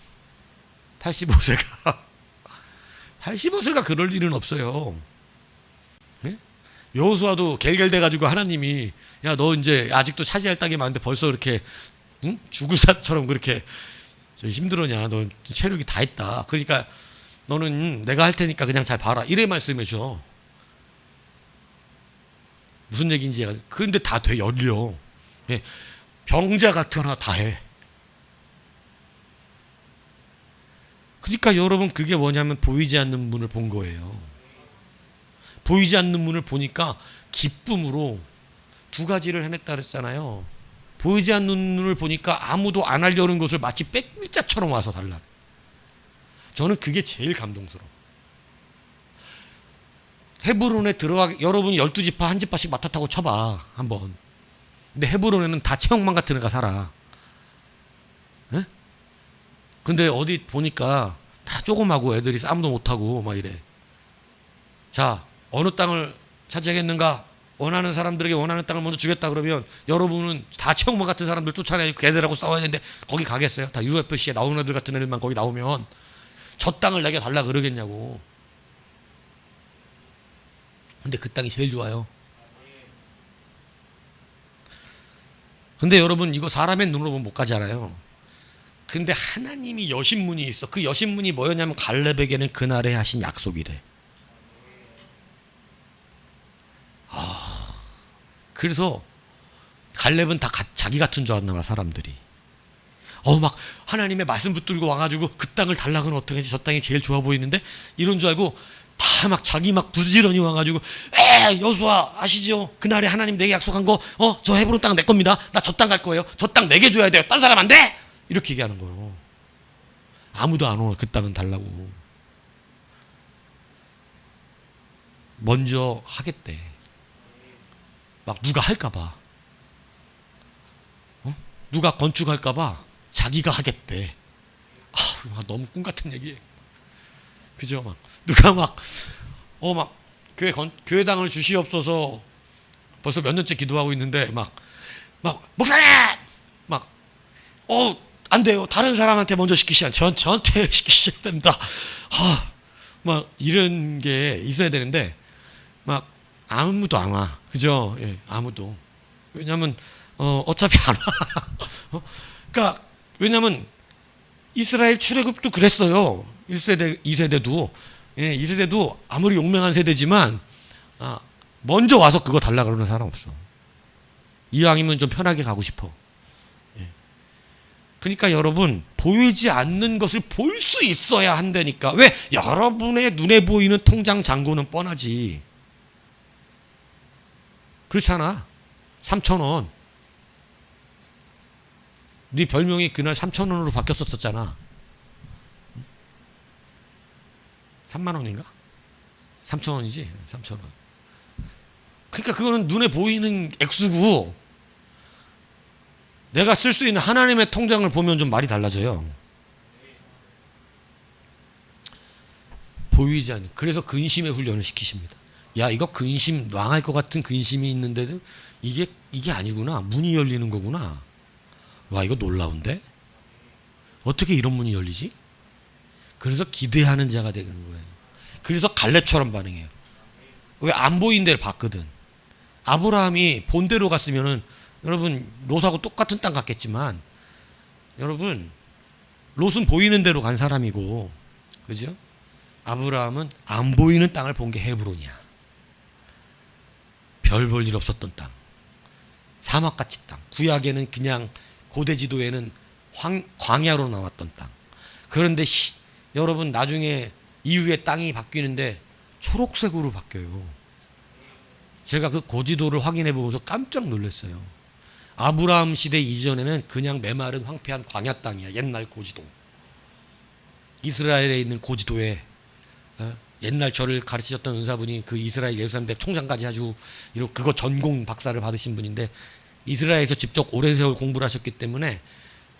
85세가 그럴 일은 없어요. 네? 여호수아도 겔겔대가지고 하나님이 야 너 이제 아직도 차지할 땅이 많은데 벌써 이렇게 응? 죽을사처럼 그렇게 힘들었냐. 너 체력이 다 있다. 그러니까 너는 내가 할 테니까 그냥 잘 봐라. 이래 말씀해 줘. 무슨 얘기인지. 그런데 다 돼. 열려. 예. 병자 같거나 다 해. 그러니까 여러분 그게 뭐냐면 보이지 않는 문을 본 거예요. 보이지 않는 문을 보니까 기쁨으로 두 가지를 해냈다 그랬잖아요. 보이지 않는 눈을 보니까 아무도 안 하려는 것을 마치 백밀자처럼 와서 달라. 저는 그게 제일 감동스러워. 헤브론에 여러분이 12지파 한 지파씩 맡았다고 쳐봐 한번. 근데 헤브론에는 다 체형만 같은 애가 살아. 에? 근데 어디 보니까 다 조그마고 애들이 싸움도 못하고 막 이래. 자, 어느 땅을 차지하겠는가? 원하는 사람들에게 원하는 땅을 먼저 주겠다 그러면 여러분은 다 체육만 같은 사람들 쫓아내고 걔들하고 싸워야 되는데 거기 가겠어요? 다 UFC에 나오는 애들 같은 애들만 거기 나오면 저 땅을 내게 달라 그러겠냐고. 근데 그 땅이 제일 좋아요. 근데 여러분 이거 사람의 눈으로 보면 못 가잖아요. 근데 하나님이 여신문이 있어. 그 여신문이 뭐였냐면 갈렙에게는 그날에 하신 약속이래. 그래서 갈렙은 다 자기 같은 줄 알았나 봐 사람들이. 막 하나님의 말씀 붙들고 와가지고 그 땅을 달라 그러면 어떡하지? 저 땅이 제일 좋아 보이는데 이런 줄 알고 다 막 자기 막 부지런히 와가지고 여호수아 아시죠? 그날에 하나님 내게 약속한 거 저 헤브론 땅 내 겁니다. 나 저 땅 갈 거예요. 저 땅 내게 줘야 돼요. 딴 사람 안 돼. 이렇게 얘기하는 거예요. 아무도 안 와. 그 땅은 달라고. 먼저 하겠대. 막 누가 할까봐, 누가 건축할까봐 자기가 하겠대. 너무 꿈 같은 얘기예요. 그죠? 막 누가 막 교회당을 주시옵소서 벌써 몇 년째 기도하고 있는데 막 목사님 안 돼요. 다른 사람한테 먼저 시키시면 저한테 시키셔야 된다. 막 이런 게 있어야 되는데 막 아무도 안 와. 그죠? 예, 아무도. 왜냐면 어차피 안 와. 그러니까 왜냐면 이스라엘 출애굽도 그랬어요. 1세대, 2세대도. 예, 2세대도 아무리 용맹한 세대지만 먼저 와서 그거 달라 그러는 사람 없어. 이왕이면 좀 편하게 가고 싶어. 예. 그러니까 여러분 보이지 않는 것을 볼 수 있어야 한다니까. 왜? 여러분의 눈에 보이는 통장 잔고는 뻔하지. 그렇잖아. 3,000원. 네 별명이 그날 3,000원으로 바뀌었었잖아. 3만 원인가? 3,000원이지. 3,000원. 그러니까 그거는 눈에 보이는 액수고 내가 쓸 수 있는 하나님의 통장을 보면 좀 말이 달라져요. 보이지 않는. 그래서 근심의 훈련을 시키십니다. 야, 이거 근심 망할 것 같은 근심이 있는데도 이게 아니구나. 문이 열리는 거구나. 와, 이거 놀라운데? 어떻게 이런 문이 열리지? 그래서 기대하는 자가 되는 거예요. 그래서 갈렙처럼 반응해요. 왜? 안 보인 데를 봤거든. 아브라함이 본 데로 갔으면은 여러분 롯하고 똑같은 땅 갔겠지만 여러분 롯은 보이는 데로 간 사람이고, 그죠? 아브라함은 안 보이는 땅을 본 게 헤브론이야. 별 볼 일 없었던 땅, 사막같이 땅. 구약에는 그냥 고대 지도에는 광야로 나왔던 땅. 그런데 여러분 나중에 이후에 땅이 바뀌는데 초록색으로 바뀌어요. 제가 그 고지도를 확인해 보면서 깜짝 놀랐어요. 아브라함 시대 이전에는 그냥 메마른 황폐한 광야 땅이야. 옛날 고지도. 이스라엘에 있는 고지도에 옛날 저를 가르치셨던 은사분이 그 이스라엘 예루살렘 대 총장까지 아주 그거 전공 박사를 받으신 분인데 이스라엘에서 직접 오랜 세월 공부를 하셨기 때문에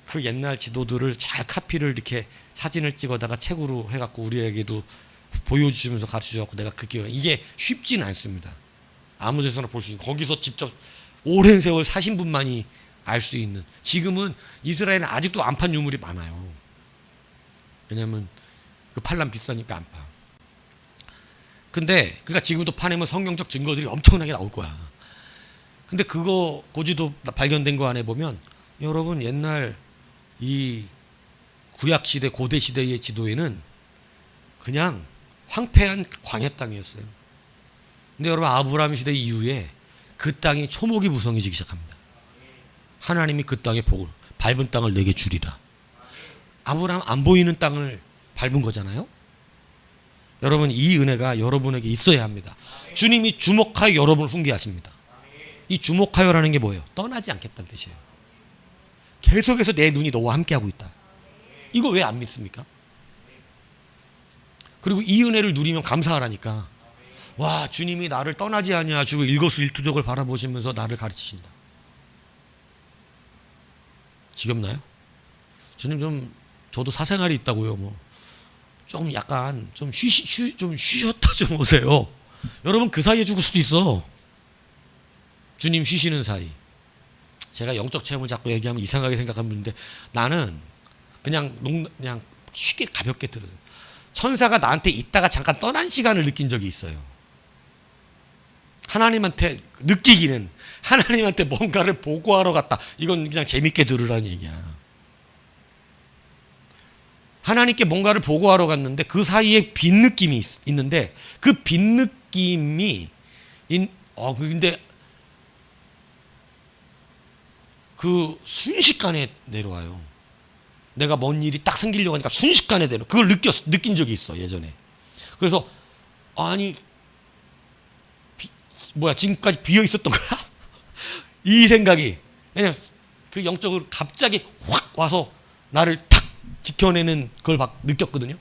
그 옛날 지도들을 잘 카피를 이렇게 사진을 찍어다가 책으로 해갖고 우리에게도 보여주시면서 가르쳐주셨고, 내가 그 기회, 이게 쉽지는 않습니다. 아무 데서나 볼 수 있는, 거기서 직접 오랜 세월 사신 분만이 알 수 있는. 지금은 이스라엘은 아직도 안 판 유물이 많아요. 왜냐면 그 팔람 비싸니까 안 파. 근데 그러니까 지금도 파내면 성경적 증거들이 엄청나게 나올 거야. 근데 그거 고지도 발견된 거 안에 보면 여러분 옛날 이 구약 시대 고대 시대의 지도에는 그냥 황폐한 광야 땅이었어요. 근데 여러분 아브라함 시대 이후에 그 땅이 초목이 무성해지기 시작합니다. 하나님이 그 땅에 복을, 밟은 땅을 내게 주리라. 아브라함 안 보이는 땅을 밟은 거잖아요. 여러분 이 은혜가 여러분에게 있어야 합니다. 주님이 주목하여 여러분을 훈계하십니다. 이 주목하여라는 게 뭐예요? 떠나지 않겠다는 뜻이에요. 계속해서 내 눈이 너와 함께하고 있다. 이거 왜 안 믿습니까? 그리고 이 은혜를 누리면 감사하라니까. 와, 주님이 나를 떠나지 아니하시고 일거수일투족을 바라보시면서 나를 가르치신다. 지겹나요? 주님 저도 사생활이 있다고요. 좀 약간 좀 쉬셨다 좀 오세요. 여러분 그 사이에 죽을 수도 있어. 주님 쉬시는 사이. 제가 영적 체험을 자꾸 얘기하면 이상하게 생각하는 분인데 나는 그냥 쉽게 가볍게 들어요. 천사가 나한테 있다가 잠깐 떠난 시간을 느낀 적이 있어요. 하나님한테 느끼기는 하나님한테 뭔가를 보고하러 갔다. 이건 그냥 재밌게 들으라는 얘기야. 하나님께 뭔가를 보고하러 갔는데 그 사이에 빈 느낌이 있는데 그 빈 느낌이 근데 그 순식간에 내려와요. 내가 뭔 일이 딱 생기려고 하니까 순식간에 내려. 그걸 느낀 적이 있어 예전에. 그래서 지금까지 비어 있었던 거야? 이 생각이. 왜냐면 그 영적으로 갑자기 확 와서 나를 탁 지켜내는 걸 막 느꼈거든요.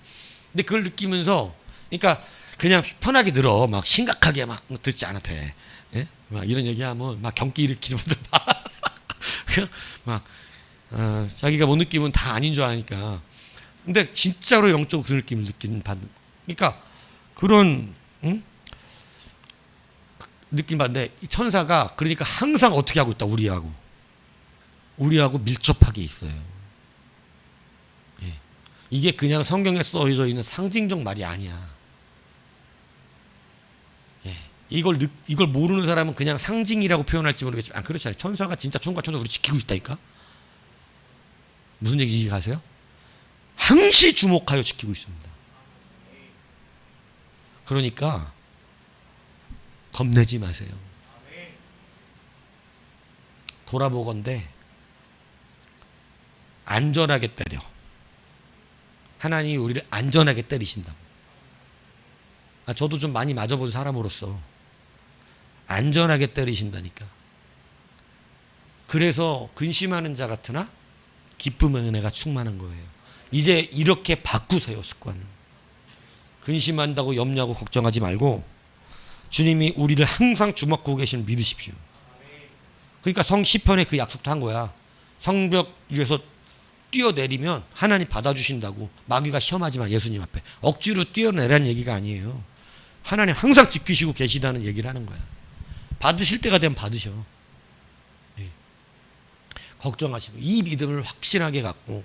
근데 그걸 느끼면서, 그러니까 그냥 편하게 들어. 막 심각하게 막 듣지 않아도 돼. 예? 막 이런 얘기하면 막 경기 일으키는 분들 막 자기가 못 느끼면 다 아닌 줄 아니까. 근데 진짜로 영적으로 그 느낌을 그러니까 그런 느낌 받는데 이 천사가 그러니까 항상 어떻게 하고 있다. 우리하고 밀접하게 있어요. 예. 이게 그냥 성경에 써져 있는 상징적 말이 아니야. 예. 이걸 모르는 사람은 그냥 상징이라고 표현할지 모르겠지만 그렇지 않아요. 천사가 진짜 총과 천사 우리 지키고 있다니까. 무슨 얘기인지 이해가세요? 항시 주목하여 지키고 있습니다. 그러니까 겁내지 마세요. 돌아보건대 안전하게 때려. 하나님이 우리를 안전하게 때리신다고. 저도 좀 많이 맞아본 사람으로서 안전하게 때리신다니까. 그래서 근심하는 자 같으나 기쁨의 은혜가 충만한 거예요. 이제 이렇게 바꾸세요, 습관을. 근심한다고 염려하고 걱정하지 말고 주님이 우리를 항상 주목하고 계시는 믿으십시오. 그러니까 시편에 그 약속도 한 거야. 성벽 위에서 뛰어내리면 하나님 받아주신다고. 마귀가 시험하지 마. 예수님 앞에 억지로 뛰어내라는 얘기가 아니에요. 하나님 항상 지키시고 계시다는 얘기를 하는 거야. 받으실 때가 되면 받으셔. 예. 걱정하시고 이 믿음을 확신하게 갖고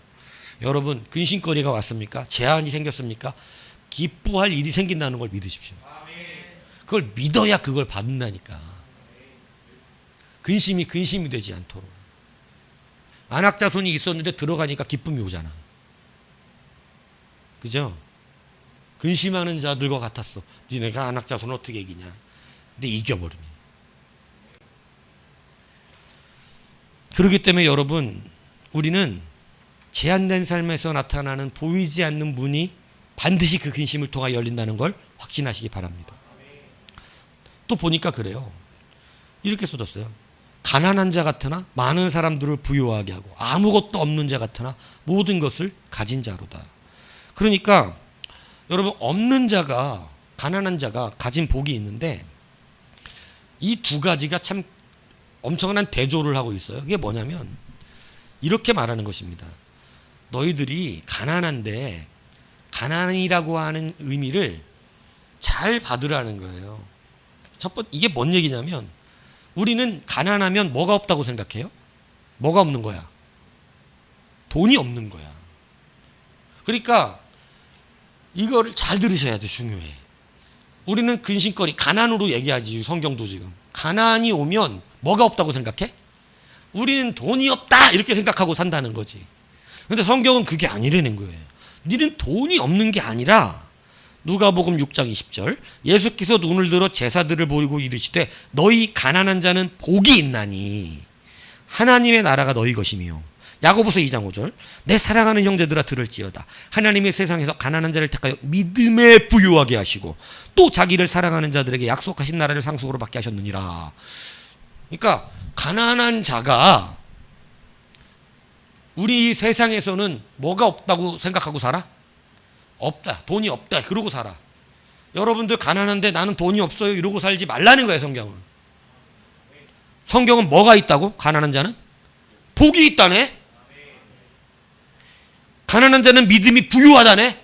여러분 근심거리가 왔습니까? 제한이 생겼습니까? 기뻐할 일이 생긴다는 걸 믿으십시오. 그걸 믿어야 그걸 받는다니까. 근심이 되지 않도록. 안악자손이 있었는데 들어가니까 기쁨이 오잖아. 그죠? 근심하는 자들과 같았어. 니네가 안악자손을 어떻게 이기냐. 근데 이겨버리니. 그렇기 때문에 여러분, 우리는 제한된 삶에서 나타나는 보이지 않는 문이 반드시 그 근심을 통하여 열린다는 걸 확신하시기 바랍니다. 또 보니까 그래요. 이렇게 써졌어요. 가난한 자 같으나 많은 사람들을 부유하게 하고 아무것도 없는 자 같으나 모든 것을 가진 자로다. 그러니까 여러분, 없는 자가, 가난한 자가 가진 복이 있는데 이 두 가지가 참 엄청난 대조를 하고 있어요. 그게 뭐냐면 이렇게 말하는 것입니다. 너희들이 가난한데 가난이라고 하는 의미를 잘 받으라는 거예요. 첫 번째, 이게 뭔 얘기냐면 우리는 가난하면 뭐가 없다고 생각해요? 뭐가 없는 거야? 돈이 없는 거야. 그러니까 이거를 잘 들으셔야 돼. 중요해. 우리는 근심거리, 가난으로 얘기하지. 성경도 지금 가난이 오면 뭐가 없다고 생각해? 우리는 돈이 없다 이렇게 생각하고 산다는 거지. 근데 성경은 그게 아니라는 거예요. 너는 돈이 없는 게 아니라 누가복음 6장 20절 예수께서 눈을 들어 제사들을 보이고 이르시되 너희 가난한 자는 복이 있나니 하나님의 나라가 너희 것이며 야고보서 2장 5절 내 사랑하는 형제들아 들을지어다 하나님의 세상에서 가난한 자를 택하여 믿음에 부유하게 하시고 또 자기를 사랑하는 자들에게 약속하신 나라를 상속으로 받게 하셨느니라. 그러니까 가난한 자가 우리 세상에서는 뭐가 없다고 생각하고 살아? 없다. 돈이 없다. 그러고 살아. 여러분들 가난한데 나는 돈이 없어요. 이러고 살지 말라는 거예요, 성경은. 성경은 뭐가 있다고? 가난한 자는? 복이 있다네? 가난한 자는 믿음이 부유하다네?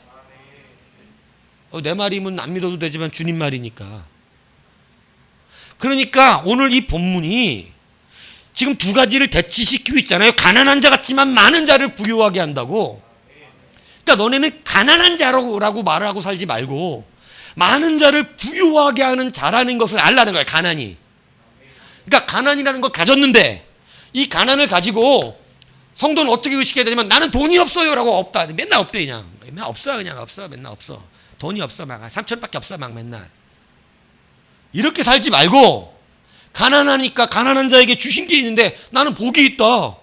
내 말이면 안 믿어도 되지만 주님 말이니까. 그러니까 오늘 이 본문이 지금 두 가지를 대치시키고 있잖아요. 가난한 자 같지만 많은 자를 부유하게 한다고. 그러니까 너네는 가난한 자라고 말하고 살지 말고 많은 자를 부유하게 하는 자라는 것을 알라는 거예요. 가난이. 그러니까 가난이라는 걸 가졌는데 이 가난을 가지고 성도는 어떻게 의식해야 되냐면 나는 돈이 없어요 라고 없다. 맨날 없대. 그냥 맨날 없어. 그냥 없어. 맨날 없어. 돈이 없어. 막 3천밖에 없어. 막 맨날. 이렇게 살지 말고 가난하니까 가난한 자에게 주신 게 있는데 나는 복이 있다.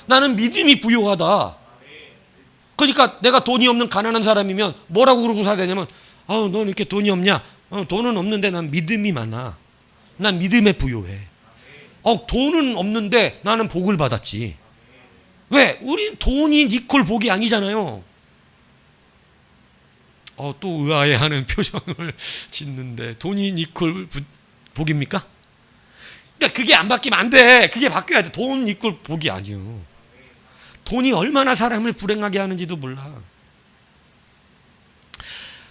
나는 믿음이 부유하다. 그러니까 내가 돈이 없는 가난한 사람이면 뭐라고 그러고 살아야 되냐면 아우 넌 이렇게 돈이 없냐? 돈은 없는데 난 믿음이 많아. 난 믿음에 부유해. 돈은 없는데 나는 복을 받았지. 왜? 우리 돈이 니콜 복이 아니잖아요. 또 의아해하는 표정을 짓는데 돈이 니콜 복입니까? 그러니까 그게 안 바뀌면 안 돼. 그게 바뀌어야 돼. 돈 니콜 복이 아니요. 돈이 얼마나 사람을 불행하게 하는지도 몰라.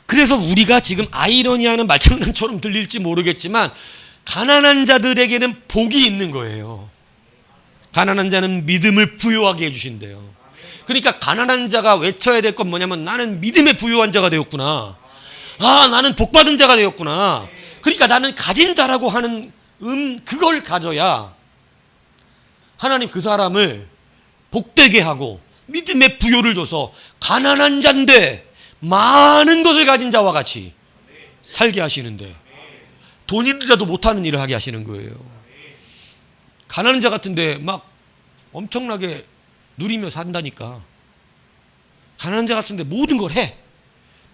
그래서 우리가 지금 아이러니하는 말장난처럼 들릴지 모르겠지만 가난한 자들에게는 복이 있는 거예요. 가난한 자는 믿음을 부유하게 해주신대요. 그러니까 가난한 자가 외쳐야 될 건 뭐냐면 나는 믿음에 부유한 자가 되었구나. 나는 복받은 자가 되었구나. 그러니까 나는 가진 자라고 하는 그걸 가져야 하나님 그 사람을 복되게 하고 믿음의 부요를 줘서 가난한 자인데 많은 것을 가진 자와 같이 살게 하시는데 돈이라도 못하는 일을 하게 하시는 거예요. 가난한 자 같은데 막 엄청나게 누리며 산다니까. 가난한 자 같은데 모든 걸 해.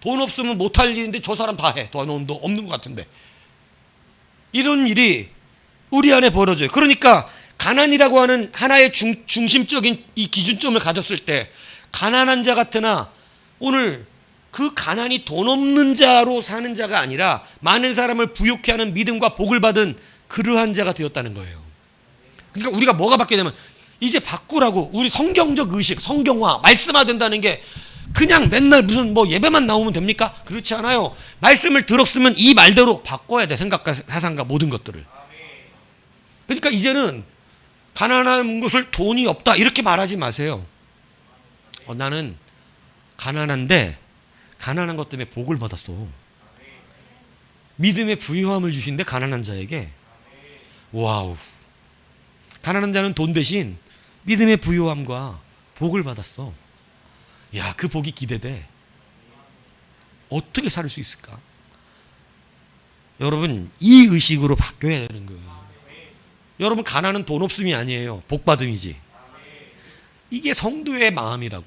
돈 없으면 못할 일인데 저 사람 다 해. 돈 없는 것 같은데. 이런 일이 우리 안에 벌어져요. 그러니까 가난이라고 하는 하나의 중심적인 이 기준점을 가졌을 때 가난한 자 같으나 오늘 그 가난이 돈 없는 자로 사는 자가 아니라 많은 사람을 부욕해 하는 믿음과 복을 받은 그러한 자가 되었다는 거예요. 그러니까 우리가 뭐가 바뀌냐면 이제 바꾸라고 우리 성경적 의식, 성경화, 말씀화된다는 게 그냥 맨날 무슨 뭐 예배만 나오면 됩니까? 그렇지 않아요. 말씀을 들었으면 이 말대로 바꿔야 돼. 생각과 사상과 모든 것들을. 그러니까 이제는 가난한 것을 돈이 없다 이렇게 말하지 마세요. 나는 가난한데 가난한 것 때문에 복을 받았어. 믿음의 부유함을 주신데 가난한 자에게. 와우. 가난한 자는 돈 대신 믿음의 부유함과 복을 받았어. 야, 그 복이 기대돼. 어떻게 살 수 있을까? 여러분, 이 의식으로 바뀌어야 되는 거예요. 여러분, 가난은 돈 없음이 아니에요. 복 받음이지. 이게 성도의 마음이라고.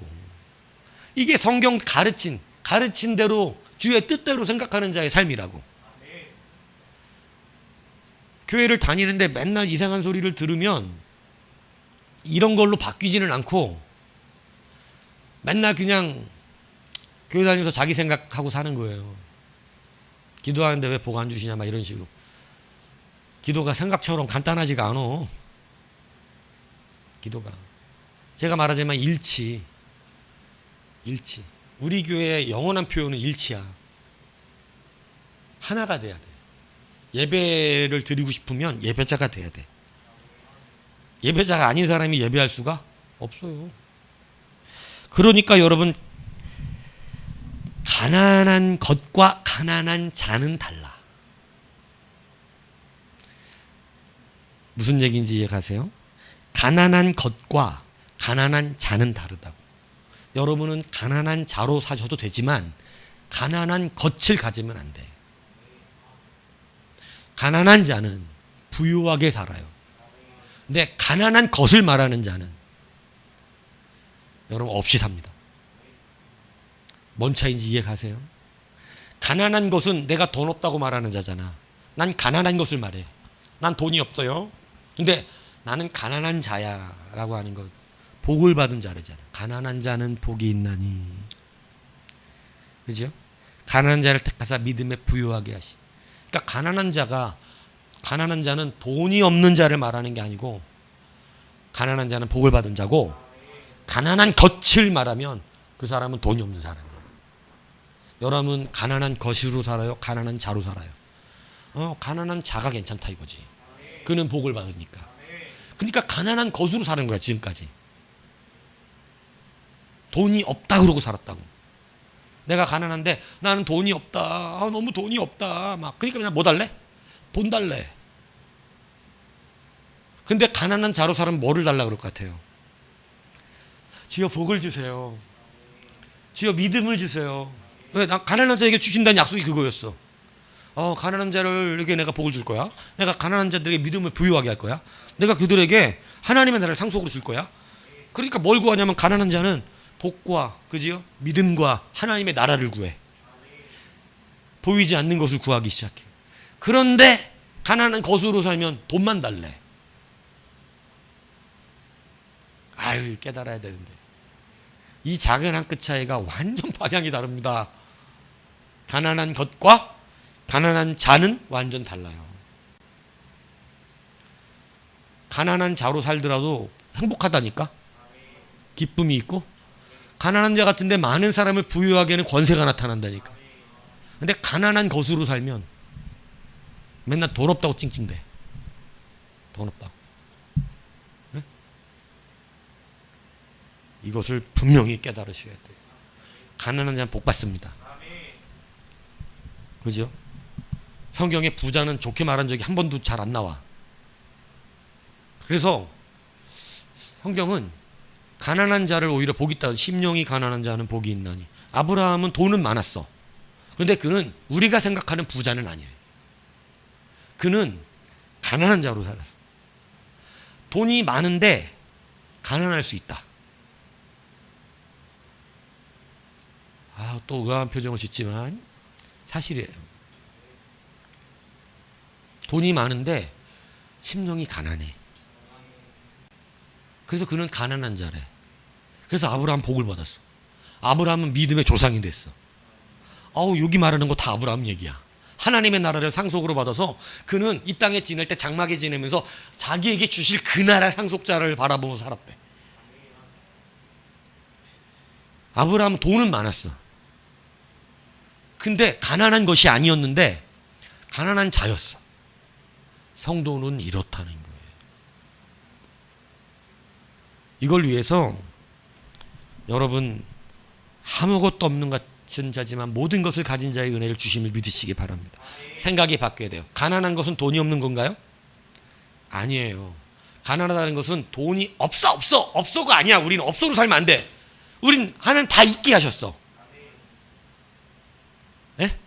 이게 성경 가르친 대로 주의 뜻대로 생각하는 자의 삶이라고. 교회를 다니는데 맨날 이상한 소리를 들으면 이런 걸로 바뀌지는 않고 맨날 그냥 교회 다니면서 자기 생각하고 사는 거예요. 기도하는데 왜 복 안 주시냐 막 이런 식으로. 기도가 생각처럼 간단하지가 않아. 기도가. 제가 말하자면 일치. 우리 교회의 영원한 표현은 일치야. 하나가 돼야 돼. 예배를 드리고 싶으면 예배자가 돼야 돼. 예배자가 아닌 사람이 예배할 수가 없어요. 그러니까 여러분, 가난한 것과 가난한 자는 달라. 무슨 얘기인지 이해가세요? 가난한 것과 가난한 자는 다르다고. 여러분은 가난한 자로 사셔도 되지만 가난한 것을 가지면 안 돼. 가난한 자는 부유하게 살아요. 근데 가난한 것을 말하는 자는 여러분 없이 삽니다. 뭔 차이인지 이해가세요? 가난한 것은 내가 돈 없다고 말하는 자잖아. 난 가난한 것을 말해. 난 돈이 없어요. 근데 나는 가난한 자야 라고 하는 것. 복을 받은 자래잖아. 가난한 자는 복이 있나니. 그죠? 가난한 자를 택하사 믿음에 부유하게 하시. 그러니까 가난한 자는 돈이 없는 자를 말하는 게 아니고 가난한 자는 복을 받은 자고, 가난한 것을 말하면 그 사람은 돈이 없는 사람이에요. 여러분, 가난한 것으로 살아요? 가난한 자로 살아요? 가난한 자가 괜찮다 이거지. 그는 복을 받으니까. 그러니까 가난한 것으로 사는 거야 지금까지. 돈이 없다 그러고 살았다고. 내가 가난한데 나는 돈이 없다. 너무 돈이 없다. 막 그러니까 그냥 뭐 달래? 돈 달래. 근데 가난한 자로 살면 뭐를 달라 그럴 것 같아요? 주여 복을 주세요. 주여 믿음을 주세요. 왜? 나 가난한 자에게 주신다는 약속이 그거였어. 가난한 자들에게 내가 복을 줄 거야. 내가 가난한 자들에게 믿음을 부유하게 할 거야. 내가 그들에게 하나님의 나라를 상속으로 줄 거야. 그러니까 뭘 구하냐면 가난한 자는 복과, 그지요? 믿음과 하나님의 나라를 구해. 보이지 않는 것을 구하기 시작해. 그런데 가난한 것으로 살면 돈만 달래. 아유, 깨달아야 되는데. 이 작은 한 끗 차이가 완전 방향이 다릅니다. 가난한 것과 가난한 자는 완전 달라요. 가난한 자로 살더라도 행복하다니까? 기쁨이 있고. 가난한 자 같은데 많은 사람을 부유하게 하는 권세가 나타난다니까. 근데 가난한 것으로 살면 맨날 돈 없다고 찡찡대. 돈 없다고. 네? 이것을 분명히 깨달으셔야 돼요. 가난한 자는 복 받습니다. 그죠? 성경에 부자는 좋게 말한 적이 한 번도 잘 안 나와. 그래서 성경은 가난한 자를 오히려 복이 있다. 심령이 가난한 자는 복이 있나니. 아브라함은 돈은 많았어. 그런데 그는 우리가 생각하는 부자는 아니에요. 그는 가난한 자로 살았어. 돈이 많은데 가난할 수 있다. 또 의아한 표정을 짓지만 사실이에요. 돈이 많은데 심령이 가난해. 그래서 그는 가난한 자래. 그래서 아브라함 복을 받았어. 아브라함은 믿음의 조상이 됐어. 여기 말하는 거 다 아브라함 얘기야. 하나님의 나라를 상속으로 받아서 그는 이 땅에 지낼 때 장막에 지내면서 자기에게 주실 그 나라 상속자를 바라보면서 살았대. 아브라함은 돈은 많았어. 근데 가난한 것이 아니었는데 가난한 자였어. 성도는 이렇다는 거예요. 이걸 위해서 여러분, 아무것도 없는 같은 자지만 모든 것을 가진 자의 은혜를 주심을 믿으시기 바랍니다. 생각이 바뀌어야 돼요. 가난한 것은 돈이 없는 건가요? 아니에요. 가난하다는 것은 돈이 없어가 아니야. 우리는 없어로 살면 안 돼. 우린 하나님 다 있게 하셨어. 네?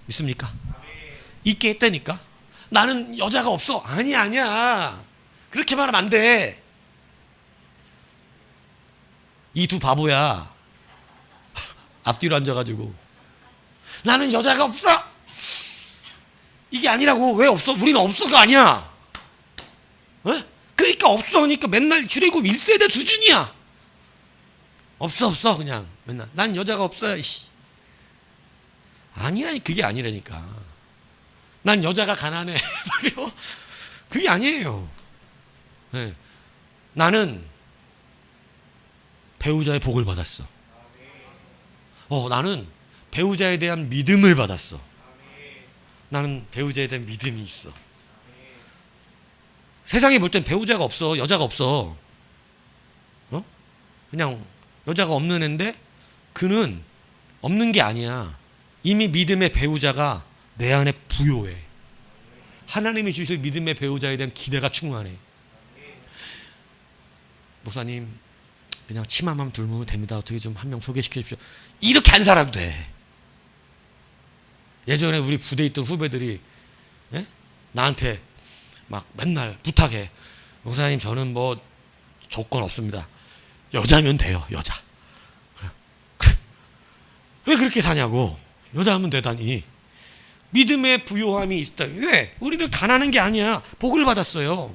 믿습니까? 있게 했다니까. 나는 여자가 없어. 아니야. 그렇게 말하면 안 돼. 이 두 바보야. 앞뒤로 앉아가지고 나는 여자가 없어. 이게 아니라고. 왜 없어? 우리는 없어가 아니야. 어? 그러니까 없어 하니까 맨날 출애굽 1세대 수준이야. 없어 그냥 맨날 난 여자가 없어요. 아니라니. 그게 아니라니까. 난 여자가 가난해. 그게 아니에요. 네. 나는 배우자의 복을 받았어. 나는 배우자에 대한 믿음을 받았어. 나는 배우자에 대한 믿음이 있어. 세상에 볼 땐 배우자가 없어. 여자가 없어. 그냥 여자가 없는 애인데 그는 없는 게 아니야. 이미 믿음의 배우자가 내 안에 부요해. 하나님이 주실 믿음의 배우자에 대한 기대가 충만해. 목사님, 그냥 치마만 둘면 됩니다. 어떻게 좀 한 명 소개시켜 주십시오. 이렇게 안 살아도 돼. 예전에 우리 부대에 있던 후배들이 나한테 막 맨날 부탁해. 목사님, 저는 뭐 조건 없습니다. 여자면 돼요. 여자. 왜 그렇게 사냐고. 여자면 되다니. 믿음의 부요함이 있다. 왜? 우리는 가난한 게 아니야. 복을 받았어요.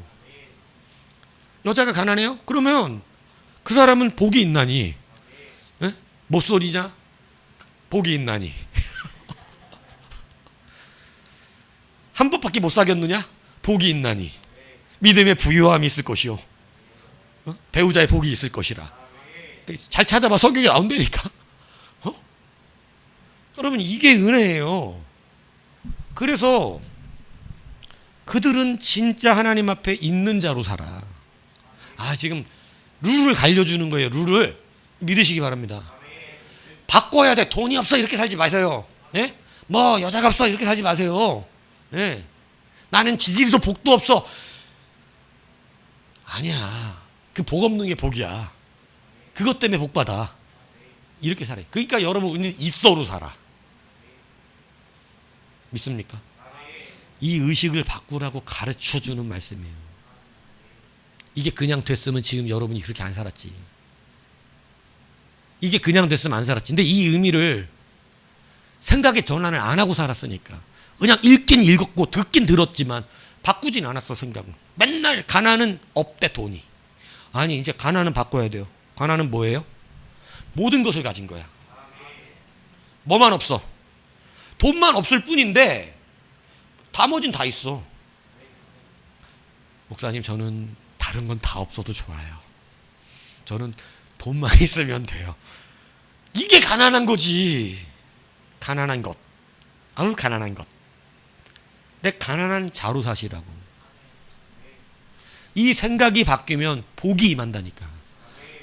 여자가 가난해요? 그러면 그 사람은 복이 있나니? 못소리냐? 복이 있나니? 한 번밖에 못 사귀었느냐? 복이 있나니? 믿음의 부유함이 있을 것이요. 배우자의 복이 있을 것이라. 잘 찾아봐. 성경에 나온다니까. 여러분, 이게 은혜예요. 그래서 그들은 진짜 하나님 앞에 있는 자로 살아. 지금 룰을 갈려주는 거예요. 룰을 믿으시기 바랍니다. 바꿔야 돼. 돈이 없어 이렇게 살지 마세요. 뭐 여자가 없어 이렇게 살지 마세요. 나는 지지리도 복도 없어. 아니야. 그 복 없는 게 복이야. 그것 때문에 복 받아. 이렇게 살아요. 그러니까 여러분, 우리는 있어로 살아. 믿습니까? 이 의식을 바꾸라고 가르쳐주는 말씀이에요. 이게 그냥 됐으면 지금 여러분이 그렇게 안 살았지. 이게 그냥 됐으면 안 살았지. 근데 이 의미를 생각의 전환을 안 하고 살았으니까. 그냥 읽긴 읽었고 듣긴 들었지만 바꾸진 않았어. 생각은. 맨날 가난은 없대. 돈이. 아니, 이제 가난은 바꿔야 돼요. 가난은 뭐예요? 모든 것을 가진 거야. 뭐만 없어? 돈만 없을 뿐인데 나머진 다 있어. 목사님, 저는 다른 건 다 없어도 좋아요. 저는 돈만 있으면 돼요. 이게 가난한 거지. 가난한 것. 가난한 것. 내 가난한 자로 사시라고. 이 생각이 바뀌면 복이 임한다니까.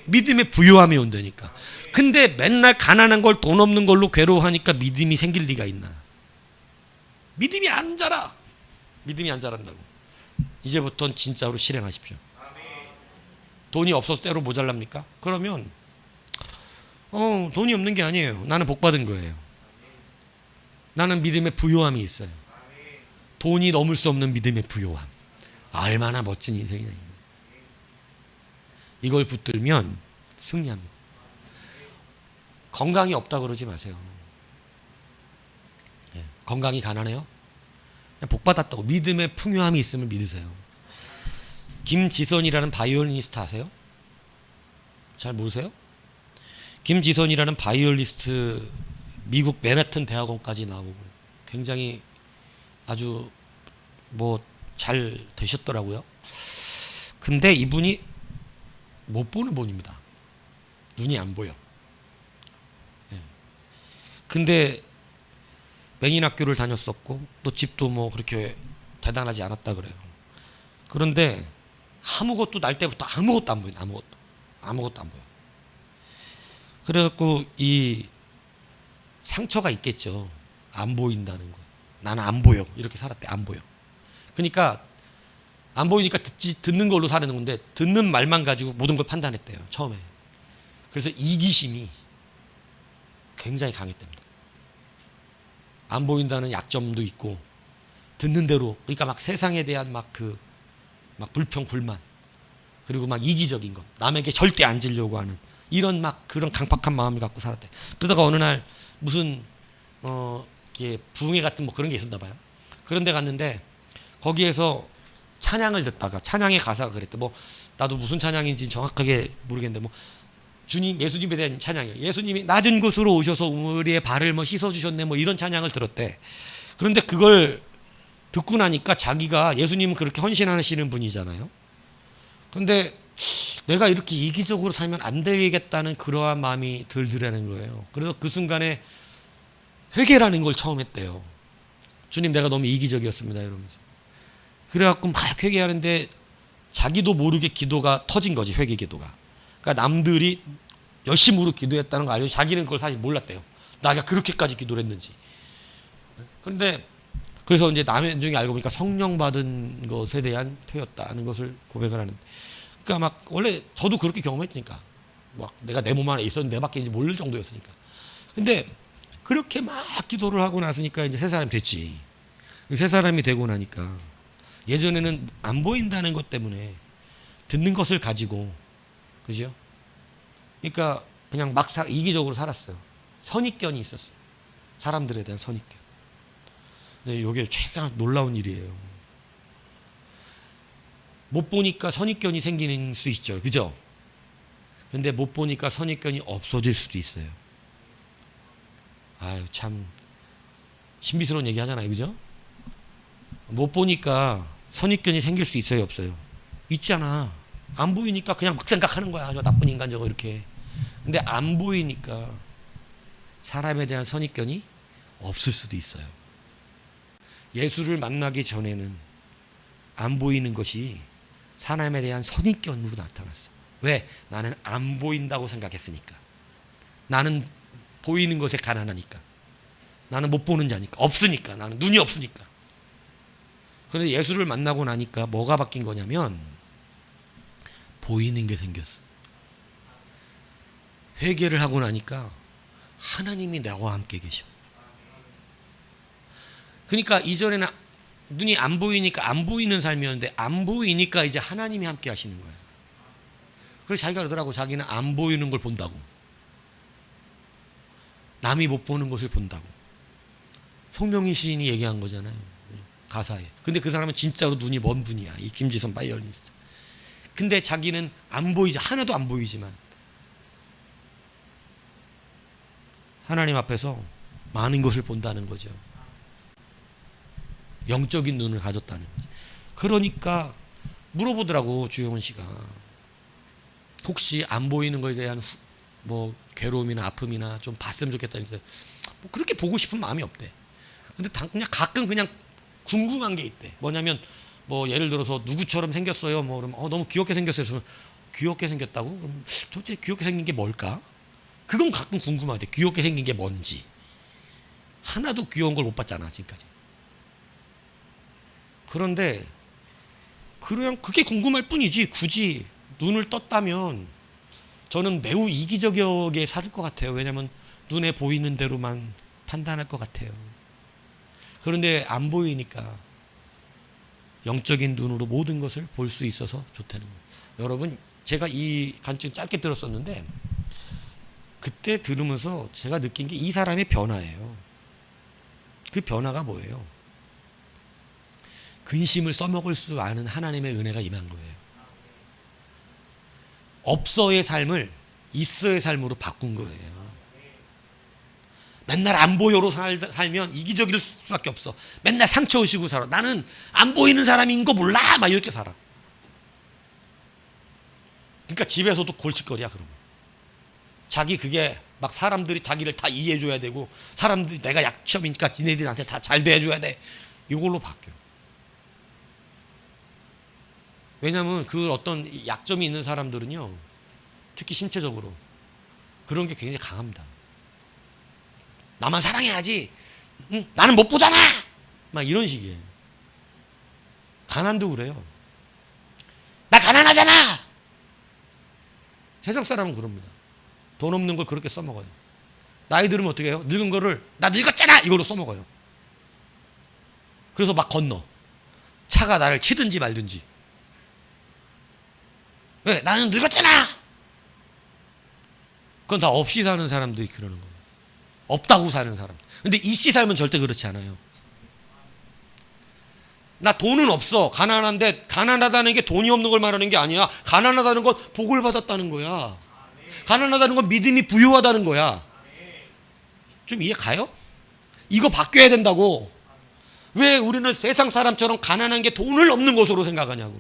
믿음의 부요함이 온다니까. 근데 맨날 가난한 걸, 돈 없는 걸로 괴로워하니까 믿음이 생길 리가 있나. 믿음이 안 자라. 믿음이 안 자란다고. 이제부터는 진짜로 실행하십시오. 돈이 없어서 때로 모자랍니까? 그러면 돈이 없는 게 아니에요. 나는 복 받은 거예요. 나는 믿음의 부요함이 있어요. 돈이 넘을 수 없는 믿음의 부요함. 얼마나 멋진 인생이냐. 이걸 붙들면 승리합니다. 건강이 없다 그러지 마세요. 건강이 가난해요? 복 받았다고. 믿음의 풍요함이 있음을 믿으세요. 김지선이라는 바이올리니스트 아세요? 잘 모르세요? 김지선이라는 바이올리니스트, 미국 맨해튼 대학원까지 나오고 굉장히 아주 잘 되셨더라고요. 근데 이분이 못 보는 분입니다. 눈이 안 보여. 예. 근데 맹인학교를 다녔었고 또 집도 뭐 그렇게 대단하지 않았다 그래요. 그런데 아무것도 날 때부터 아무것도 안 보여. 아무것도 안 보여. 그래갖고 이 상처가 있겠죠. 안 보인다는 거. 나는 안 보여. 이렇게 살았대. 안 보여. 그러니까 안 보이니까 듣는 걸로 사는 건데 듣는 말만 가지고 모든 걸 판단했대요. 처음에. 그래서 이기심이 굉장히 강했답니다. 안 보인다는 약점도 있고 듣는 대로 그러니까 막 세상에 대한 막 불평 불만 그리고 막 이기적인 것 남에게 절대 안 지려고 하는 이런 막 그런 강팍한 마음을 갖고 살았대. 그러다가 어느 날 무슨 이게 부흥회 같은 뭐 그런 게 있었나 봐요. 그런 데 갔는데 거기에서 찬양을 듣다가 찬양의 가사가 그랬대. 뭐 나도 무슨 찬양인지 정확하게 모르겠는데 뭐 주님 예수님에 대한 찬양이에요. 예수님이 낮은 곳으로 오셔서 우리의 발을 뭐 씻어 주셨네 뭐 이런 찬양을 들었대. 그런데 그걸 듣고 나니까 자기가 예수님은 그렇게 헌신하시는 분이잖아요. 그런데 내가 이렇게 이기적으로 살면 안 되겠다는 그러한 마음이 들더라는 거예요. 그래서 그 순간에 회개라는 걸 처음 했대요. 주님 내가 너무 이기적이었습니다 이러면서. 그래갖고 막 회개하는데 자기도 모르게 기도가 터진 거지. 회개 기도가. 그러니까 남들이 열심으로 기도했다는 거 알죠. 자기는 그걸 사실 몰랐대요. 나가 그렇게까지 기도를 했는지. 그런데 그래서 이제 나중에 알고 보니까 성령 받은 것에 대한 표였다는 것을 고백을 하는데, 그러니까 막 원래 저도 그렇게 경험했으니까 막 내가 내 몸 안에 있었는데 내 밖에 이제 모를 정도였으니까. 근데 그렇게 막 기도를 하고 났으니까 이제 새 사람이 됐지. 새 사람이 되고 나니까 예전에는 안 보인다는 것 때문에 듣는 것을 가지고 그죠? 그러니까 그냥 막 이기적으로 살았어요. 선입견이 있었어요. 사람들에 대한 선입견. 네, 이게 최강 놀라운 일이에요. 못 보니까 선입견이 생기는 수 있죠. 그죠? 근데 못 보니까 선입견이 없어질 수도 있어요. 아유, 참 신비스러운 얘기 하잖아요. 그죠? 못 보니까 선입견이 생길 수 있어요, 없어요? 있잖아. 안 보이니까 그냥 막 생각하는 거야. 저 나쁜 인간 저거 이렇게. 근데 안 보이니까 사람에 대한 선입견이 없을 수도 있어요. 예수를 만나기 전에는 안 보이는 것이 사람에 대한 선입견으로 나타났어. 왜? 나는 안 보인다고 생각했으니까. 나는 보이는 것에 가난하니까. 나는 못 보는 자니까. 없으니까. 나는 눈이 없으니까. 그런데 예수를 만나고 나니까 뭐가 바뀐 거냐면 보이는 게 생겼어. 회개를 하고 나니까 하나님이 나와 함께 계셔. 그러니까 이전에는 눈이 안 보이니까 안 보이는 삶이었는데 안 보이니까 이제 하나님이 함께 하시는 거야. 그래서 자기가 그러더라고. 자기는 안 보이는 걸 본다고. 남이 못 보는 것을 본다고. 송명희 시인이 얘기한 거잖아요. 가사에. 근데 그 사람은 진짜로 눈이 먼 분이야. 이 김지선 바이올리니스트. 근데 자기는 안 보이지. 하나도 안 보이지만 하나님 앞에서 많은 것을 본다는 거죠. 영적인 눈을 가졌다는 거죠. 그러니까 물어보더라고 주영은 씨가. 혹시 안 보이는 것에 대한 뭐 괴로움이나 아픔이나 좀 봤으면 좋겠다니까 뭐 그렇게 보고 싶은 마음이 없대. 근데 그냥 가끔 그냥 궁금한 게 있대. 뭐냐면 뭐 예를 들어서 누구처럼 생겼어요. 뭐 그러면 너무 귀엽게 생겼어요. 그러면 귀엽게 생겼다고? 그럼 도대체 귀엽게 생긴 게 뭘까? 그건 가끔 궁금하대. 귀엽게 생긴 게 뭔지. 하나도 귀여운 걸 못 봤잖아 지금까지. 그런데 그냥 그게 궁금할 뿐이지 굳이 눈을 떴다면 저는 매우 이기적이게 살 것 같아요. 왜냐하면 눈에 보이는 대로만 판단할 것 같아요. 그런데 안 보이니까 영적인 눈으로 모든 것을 볼 수 있어서 좋다는 거예요. 여러분 제가 이 간증 짧게 들었었는데 그때 들으면서 제가 느낀 게 이 사람의 변화예요. 그 변화가 뭐예요? 근심을 써먹을 수 아는 하나님의 은혜가 임한 거예요. 없어의 삶을 있어의 삶으로 바꾼 거예요. 맨날 안 보여로 살면 이기적일 수밖에 없어. 맨날 상처 의식으로 살아. 나는 안 보이는 사람인 거 몰라 막 이렇게 살아. 그러니까 집에서도 골칫거리야. 그러면 자기 그게 막 사람들이 자기를 다 이해해줘야 되고 사람들이 내가 약점이니까 지네들이 나한테 다 잘 대해줘야 돼. 이걸로 바뀌어요. 왜냐하면 그 어떤 약점이 있는 사람들은요, 특히 신체적으로 그런 게 굉장히 강합니다. 나만 사랑해야지. 응? 나는 못 보잖아. 막 이런 식이에요. 가난도 그래요. 나 가난하잖아. 세상 사람은 그럽니다. 돈 없는 걸 그렇게 써먹어요. 나이 들으면 어떻게 해요? 늙은 거를 나 늙었잖아 이걸로 써먹어요. 그래서 막 건너. 차가 나를 치든지 말든지. 왜? 나는 늙었잖아. 그건 다 없이 사는 사람들이 그러는 거예요. 없다고 사는 사람. 근데 이씨 삶은 절대 그렇지 않아요. 나 돈은 없어. 가난한데 가난하다는 게 돈이 없는 걸 말하는 게 아니야. 가난하다는 건 복을 받았다는 거야. 가난하다는 건 믿음이 부유하다는 거야. 좀 이해 가요? 이거 바뀌어야 된다고. 왜 우리는 세상 사람처럼 가난한 게 돈을 없는 것으로 생각하냐고.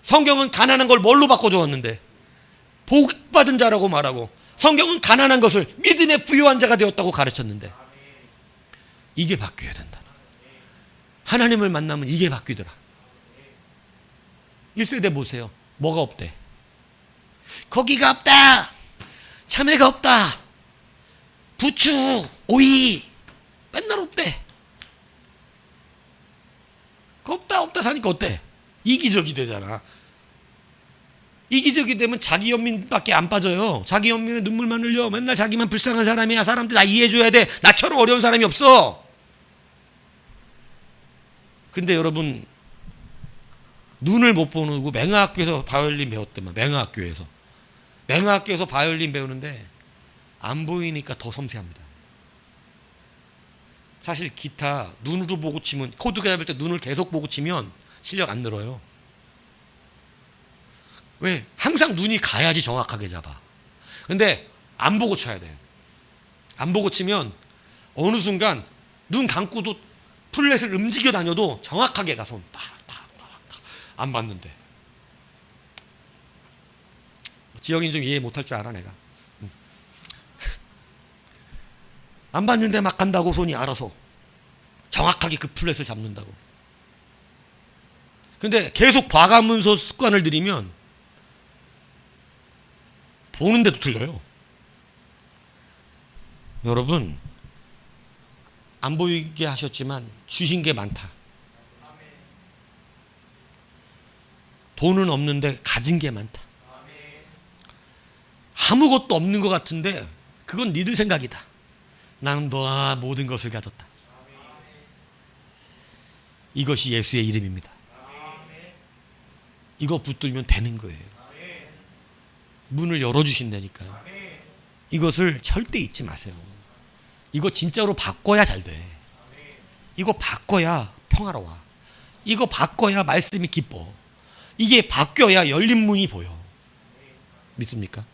성경은 가난한 걸 뭘로 바꿔주었는데 복 받은 자라고 말하고, 성경은 가난한 것을 믿음의 부유한 자가 되었다고 가르쳤는데, 이게 바뀌어야 된다. 하나님을 만나면 이게 바뀌더라. 1세대 보세요. 뭐가 없대? 고기가 없다. 참외가 없다. 부추, 오이 맨날 없대. 없다 사니까 어때? 이기적이 되잖아. 이기적이 되면 자기 연민밖에 안 빠져요. 자기 연민에 눈물만 흘려. 맨날 자기만 불쌍한 사람이야. 사람들 나 이해해줘야 돼. 나처럼 어려운 사람이 없어. 근데 여러분, 눈을 못 보고 맹아학교에서 바이올린 배웠더만. 맹아학교에서 바이올린 배우는데 안 보이니까 더 섬세합니다. 사실 기타 눈으로 보고 치면, 코드가 잡을 때 눈을 계속 보고 치면 실력 안 늘어요. 왜? 항상 눈이 가야지 정확하게 잡아. 근데 안 보고 쳐야 돼. 안 보고 치면 어느 순간 눈 감고도 플랫을 움직여 다녀도 정확하게 가. 손 안 맞는데. 지영이는 좀 이해 못할 줄 알아 내가. 안 봤는데 막 간다고. 손이 알아서 정확하게 그 플랫을 잡는다고. 근데 계속 봐가면서 습관을 들이면 보는데도 틀려요. 여러분, 안 보이게 하셨지만 주신 게 많다. 돈은 없는데 가진 게 많다. 아무것도 없는 것 같은데 그건 니들 생각이다. 나는 너와 모든 것을 가졌다. 이것이 예수의 이름입니다. 이거 붙들면 되는 거예요. 문을 열어주신다니까요. 이것을 절대 잊지 마세요. 이거 진짜로 바꿔야 잘 돼. 이거 바꿔야 평화로워. 이거 바꿔야 말씀이 기뻐. 이게 바뀌어야 열린 문이 보여. 믿습니까?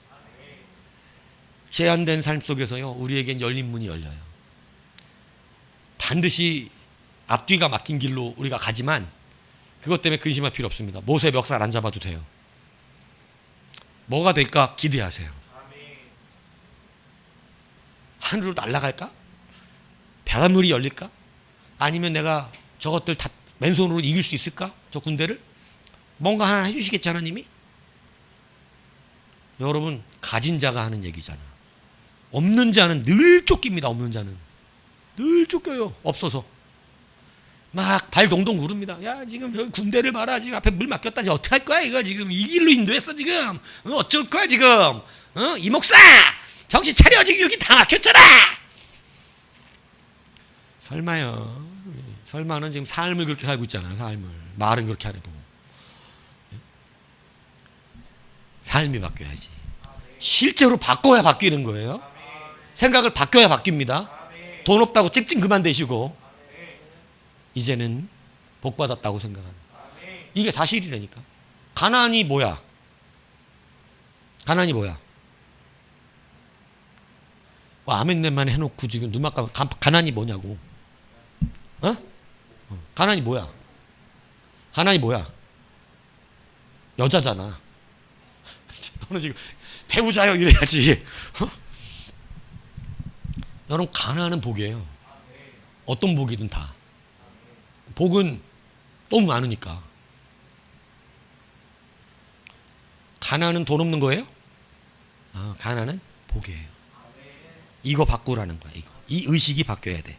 제한된 삶 속에서요, 우리에겐 열린 문이 열려요. 반드시 앞뒤가 막힌 길로 우리가 가지만 그것 때문에 근심할 필요 없습니다. 모세 멱살 안 잡아도 돼요. 뭐가 될까 기대하세요. 하늘로 날아갈까? 바닷물이 열릴까? 아니면 내가 저것들 다 맨손으로 이길 수 있을까? 저 군대를? 뭔가 하나 해주시겠지 하나님이? 여러분, 가진 자가 하는 얘기잖아. 없는 자는 늘 쫓깁니다. 없는 자는 늘 쫓겨요. 없어서 막 발 동동 구릅니다. 야, 지금 여기 군대를 봐라. 지금 앞에 물 막혔다. 지금 어떻게 할 거야? 이거 지금 이 길로 인도했어. 지금 어쩔 거야 지금? 이 목사 정신 차려. 지금 여기 다 막혔잖아. 설마요. 설마는 지금 삶을 그렇게 살고 있잖아요. 삶을. 말은 그렇게 안 해도 삶이 바뀌어야지. 실제로 바꿔야 바뀌는 거예요. 생각을 바뀌어야 바뀝니다. 돈 없다고 찍찍 그만 대시고 이제는 복 받았다고 생각하는. 이게 사실이라니까. 가난이 뭐야? 가난이 뭐야? 뭐 아멘네만 해놓고 지금 눈 막고 가난이 뭐냐고. 어? 가난이 뭐야? 가난이 뭐야? 여자잖아. 너는 지금 배우자요 이래야지. 여러분 가난은 복이에요. 어떤 복이든 다. 복은 너무 많으니까. 가난은 돈 없는 거예요? 가난은 복이에요. 이거 바꾸라는 거야. 이거. 이 의식이 바뀌어야 돼.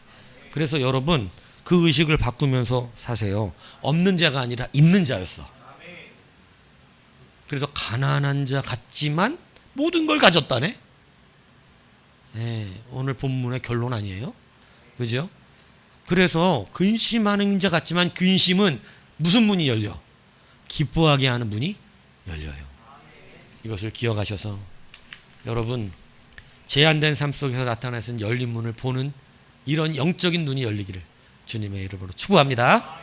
그래서 여러분 그 의식을 바꾸면서 사세요. 없는 자가 아니라 있는 자였어. 그래서 가난한 자 같지만 모든 걸 가졌다네. 네, 오늘 본문의 결론 아니에요? 그죠? 그래서 근심하는 자 같지만 근심은 무슨 문이 열려? 기뻐하게 하는 문이 열려요. 이것을 기억하셔서 여러분 제한된 삶 속에서 나타나는 열린 문을 보는 이런 영적인 눈이 열리기를 주님의 이름으로 축복합니다.